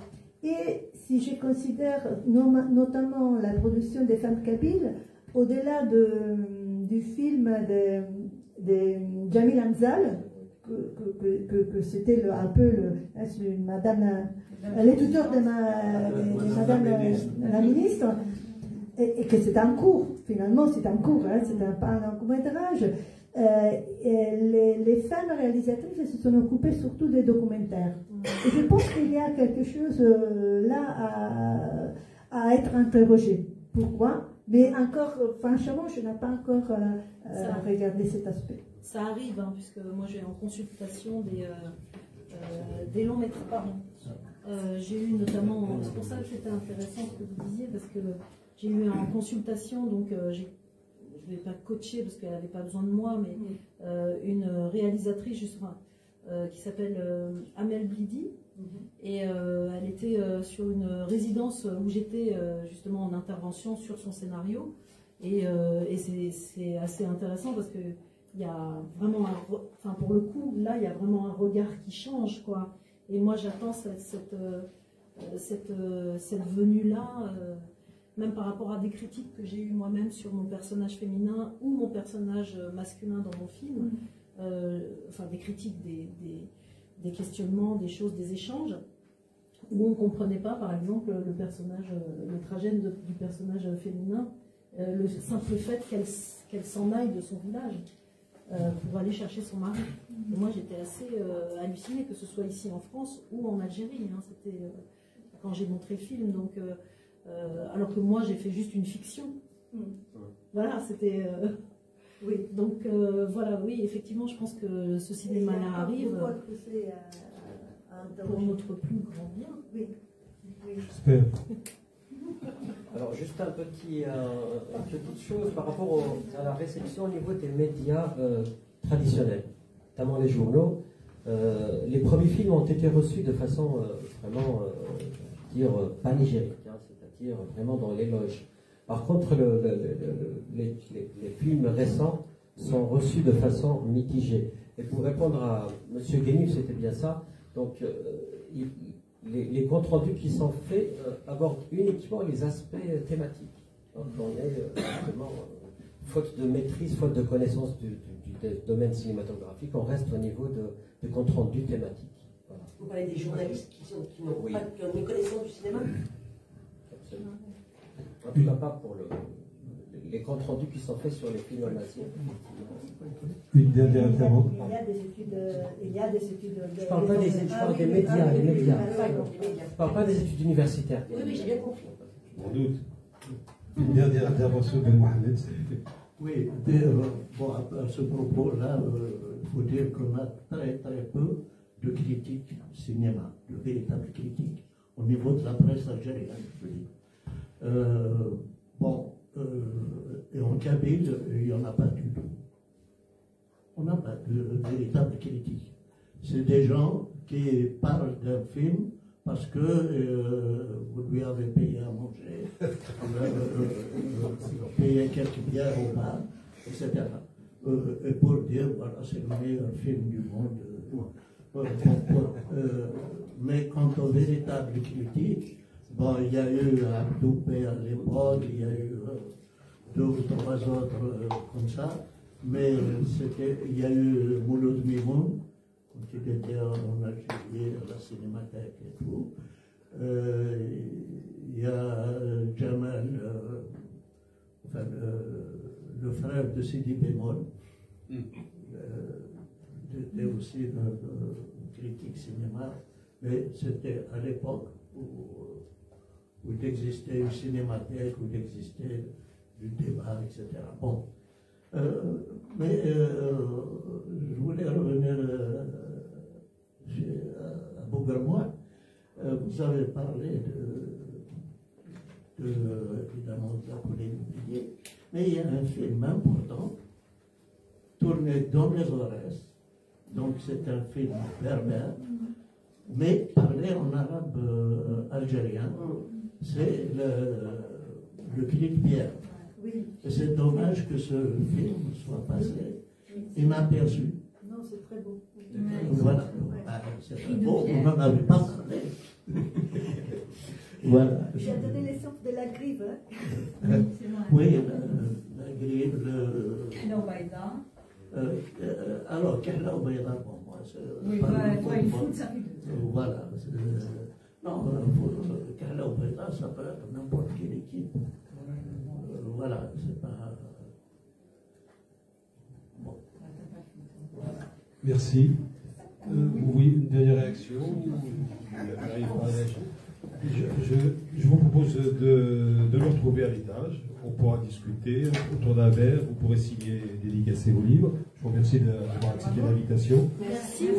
Et si je considère notamment la production des femmes kabyles, au-delà du film de Jamil Hamzal, que c'était un peu madame, les tuteurs de madame la ministre, et que c'est un cours, finalement c'est un cours, hein, c'est pas un court-métrage. Les femmes réalisatrices se sont occupées surtout des documentaires. Et je pense qu'il y a quelque chose là à être interrogé. Pourquoi? Mais encore, franchement, je n'ai pas encore regardé cet aspect. Ça arrive, hein, puisque moi j'ai en consultation des longs métrages. Pardon. J'ai eu notamment, c'est pour ça que c'était intéressant ce que vous disiez, parce que j'ai eu en consultation, donc je ne vais pas coacher parce qu'elle n'avait pas besoin de moi, mais une réalisatrice justement qui s'appelle Amel Blidi, et elle était sur une résidence où j'étais justement en intervention sur son scénario, et c'est assez intéressant parce que il y a vraiment enfin pour le coup là il y a vraiment un regard qui change, quoi. Et moi j'attends cette venue là, même par rapport à des critiques que j'ai eues moi-même sur mon personnage féminin ou mon personnage masculin dans mon film, enfin des critiques, des questionnements, des choses, des échanges où on ne comprenait pas, par exemple, le tragède du personnage féminin, le simple fait qu'elle s'en aille de son village pour aller chercher son mari. Et moi, j'étais assez hallucinée, que ce soit ici en France ou en Algérie. Hein, c'était quand j'ai montré le film. Donc, alors que moi, j'ai fait juste une fiction. Voilà, c'était... oui. Donc, voilà, oui, effectivement, je pense que ce cinéma-là arrive pour notre plus grand bien. Oui. J'espère. Alors, juste une petite chose par rapport à la réception au niveau des médias traditionnels, notamment les journaux. Les premiers films ont été reçus de façon vraiment, panégyrique, hein, c'est-à-dire vraiment dans l'éloge. Par contre, les films récents sont reçus de façon mitigée. Et pour répondre à M. Guénif, c'était bien ça. Donc, les comptes rendus qui sont faits abordent uniquement les aspects thématiques. Donc, on est justement, faute de maîtrise, faute de connaissance du domaine cinématographique, on reste au niveau de comptes rendus thématiques. Voilà. Vous parlez des journalistes qui n'ont pas de connaissance du cinéma? Absolument. En tout cas, pas pour les comptes rendus qui sont faits sur les films en Asie. Une dernière intervention. Il y a des études. Je ne parle pas des études, je parle des médias. Les médias. Je ne parle pas des études universitaires. Oui, j'ai bien compris. Sans doute. Une dernière intervention de Mohamed. Oui, bon, à ce propos-là, il faut dire qu'on a très très peu de critiques cinéma, de véritables critiques, au niveau de la presse algérienne, je veux dire. Et en Kabyle, il n'y en a pas du tout. On n'a pas de véritable critique. C'est des gens qui parlent d'un film parce que vous lui avez payé à manger, payé quelques bières au bar, etc. Et pour dire, voilà, c'est le meilleur film du monde. Mais quant aux véritables critiques, bon, il y a eu Abdoupé à l'époque, il y a eu 2 ou 3 autres comme ça, mais il y a eu Mouloud Mimoun, quand il était en Algérie, à la Cinémathèque et tout. Il y a Jamal, le frère de Sidi Bémol, était aussi un critique cinéma, mais c'était à l'époque où il existait une cinémathèque, où il existait du débat, etc. Bon. Mais je voulais revenir à Bougarmois. Vous avez parlé évidemment de la polémique, mais il y a un film important tourné dans les Aurès, Donc c'est un film berbère, mais parlé en arabe algérien. C'est le clip Pierre. Oui. Et c'est dommage que ce film soit passé inaperçu. Non, c'est très beau. Voilà. C'est très beau, on n'en avait pas parlé. Voilà. J'ai donné l'exemple de la grive. Oui, la grive, alors, Kahla ou Bayda, pour moi, c'est. Oui, il faut ça fait deux. Voilà. Non, Kahla ou Bayda, ça peut être n'importe quelle équipe. Voilà, c'est pas. Bon. Merci. Oui, une dernière réaction. Je vous propose de nous retrouver à l'étage. On pourra discuter autour d'un verre. Vous pourrez signer et dédicacer vos livres. Je vous remercie d'avoir accepté l'invitation. Merci.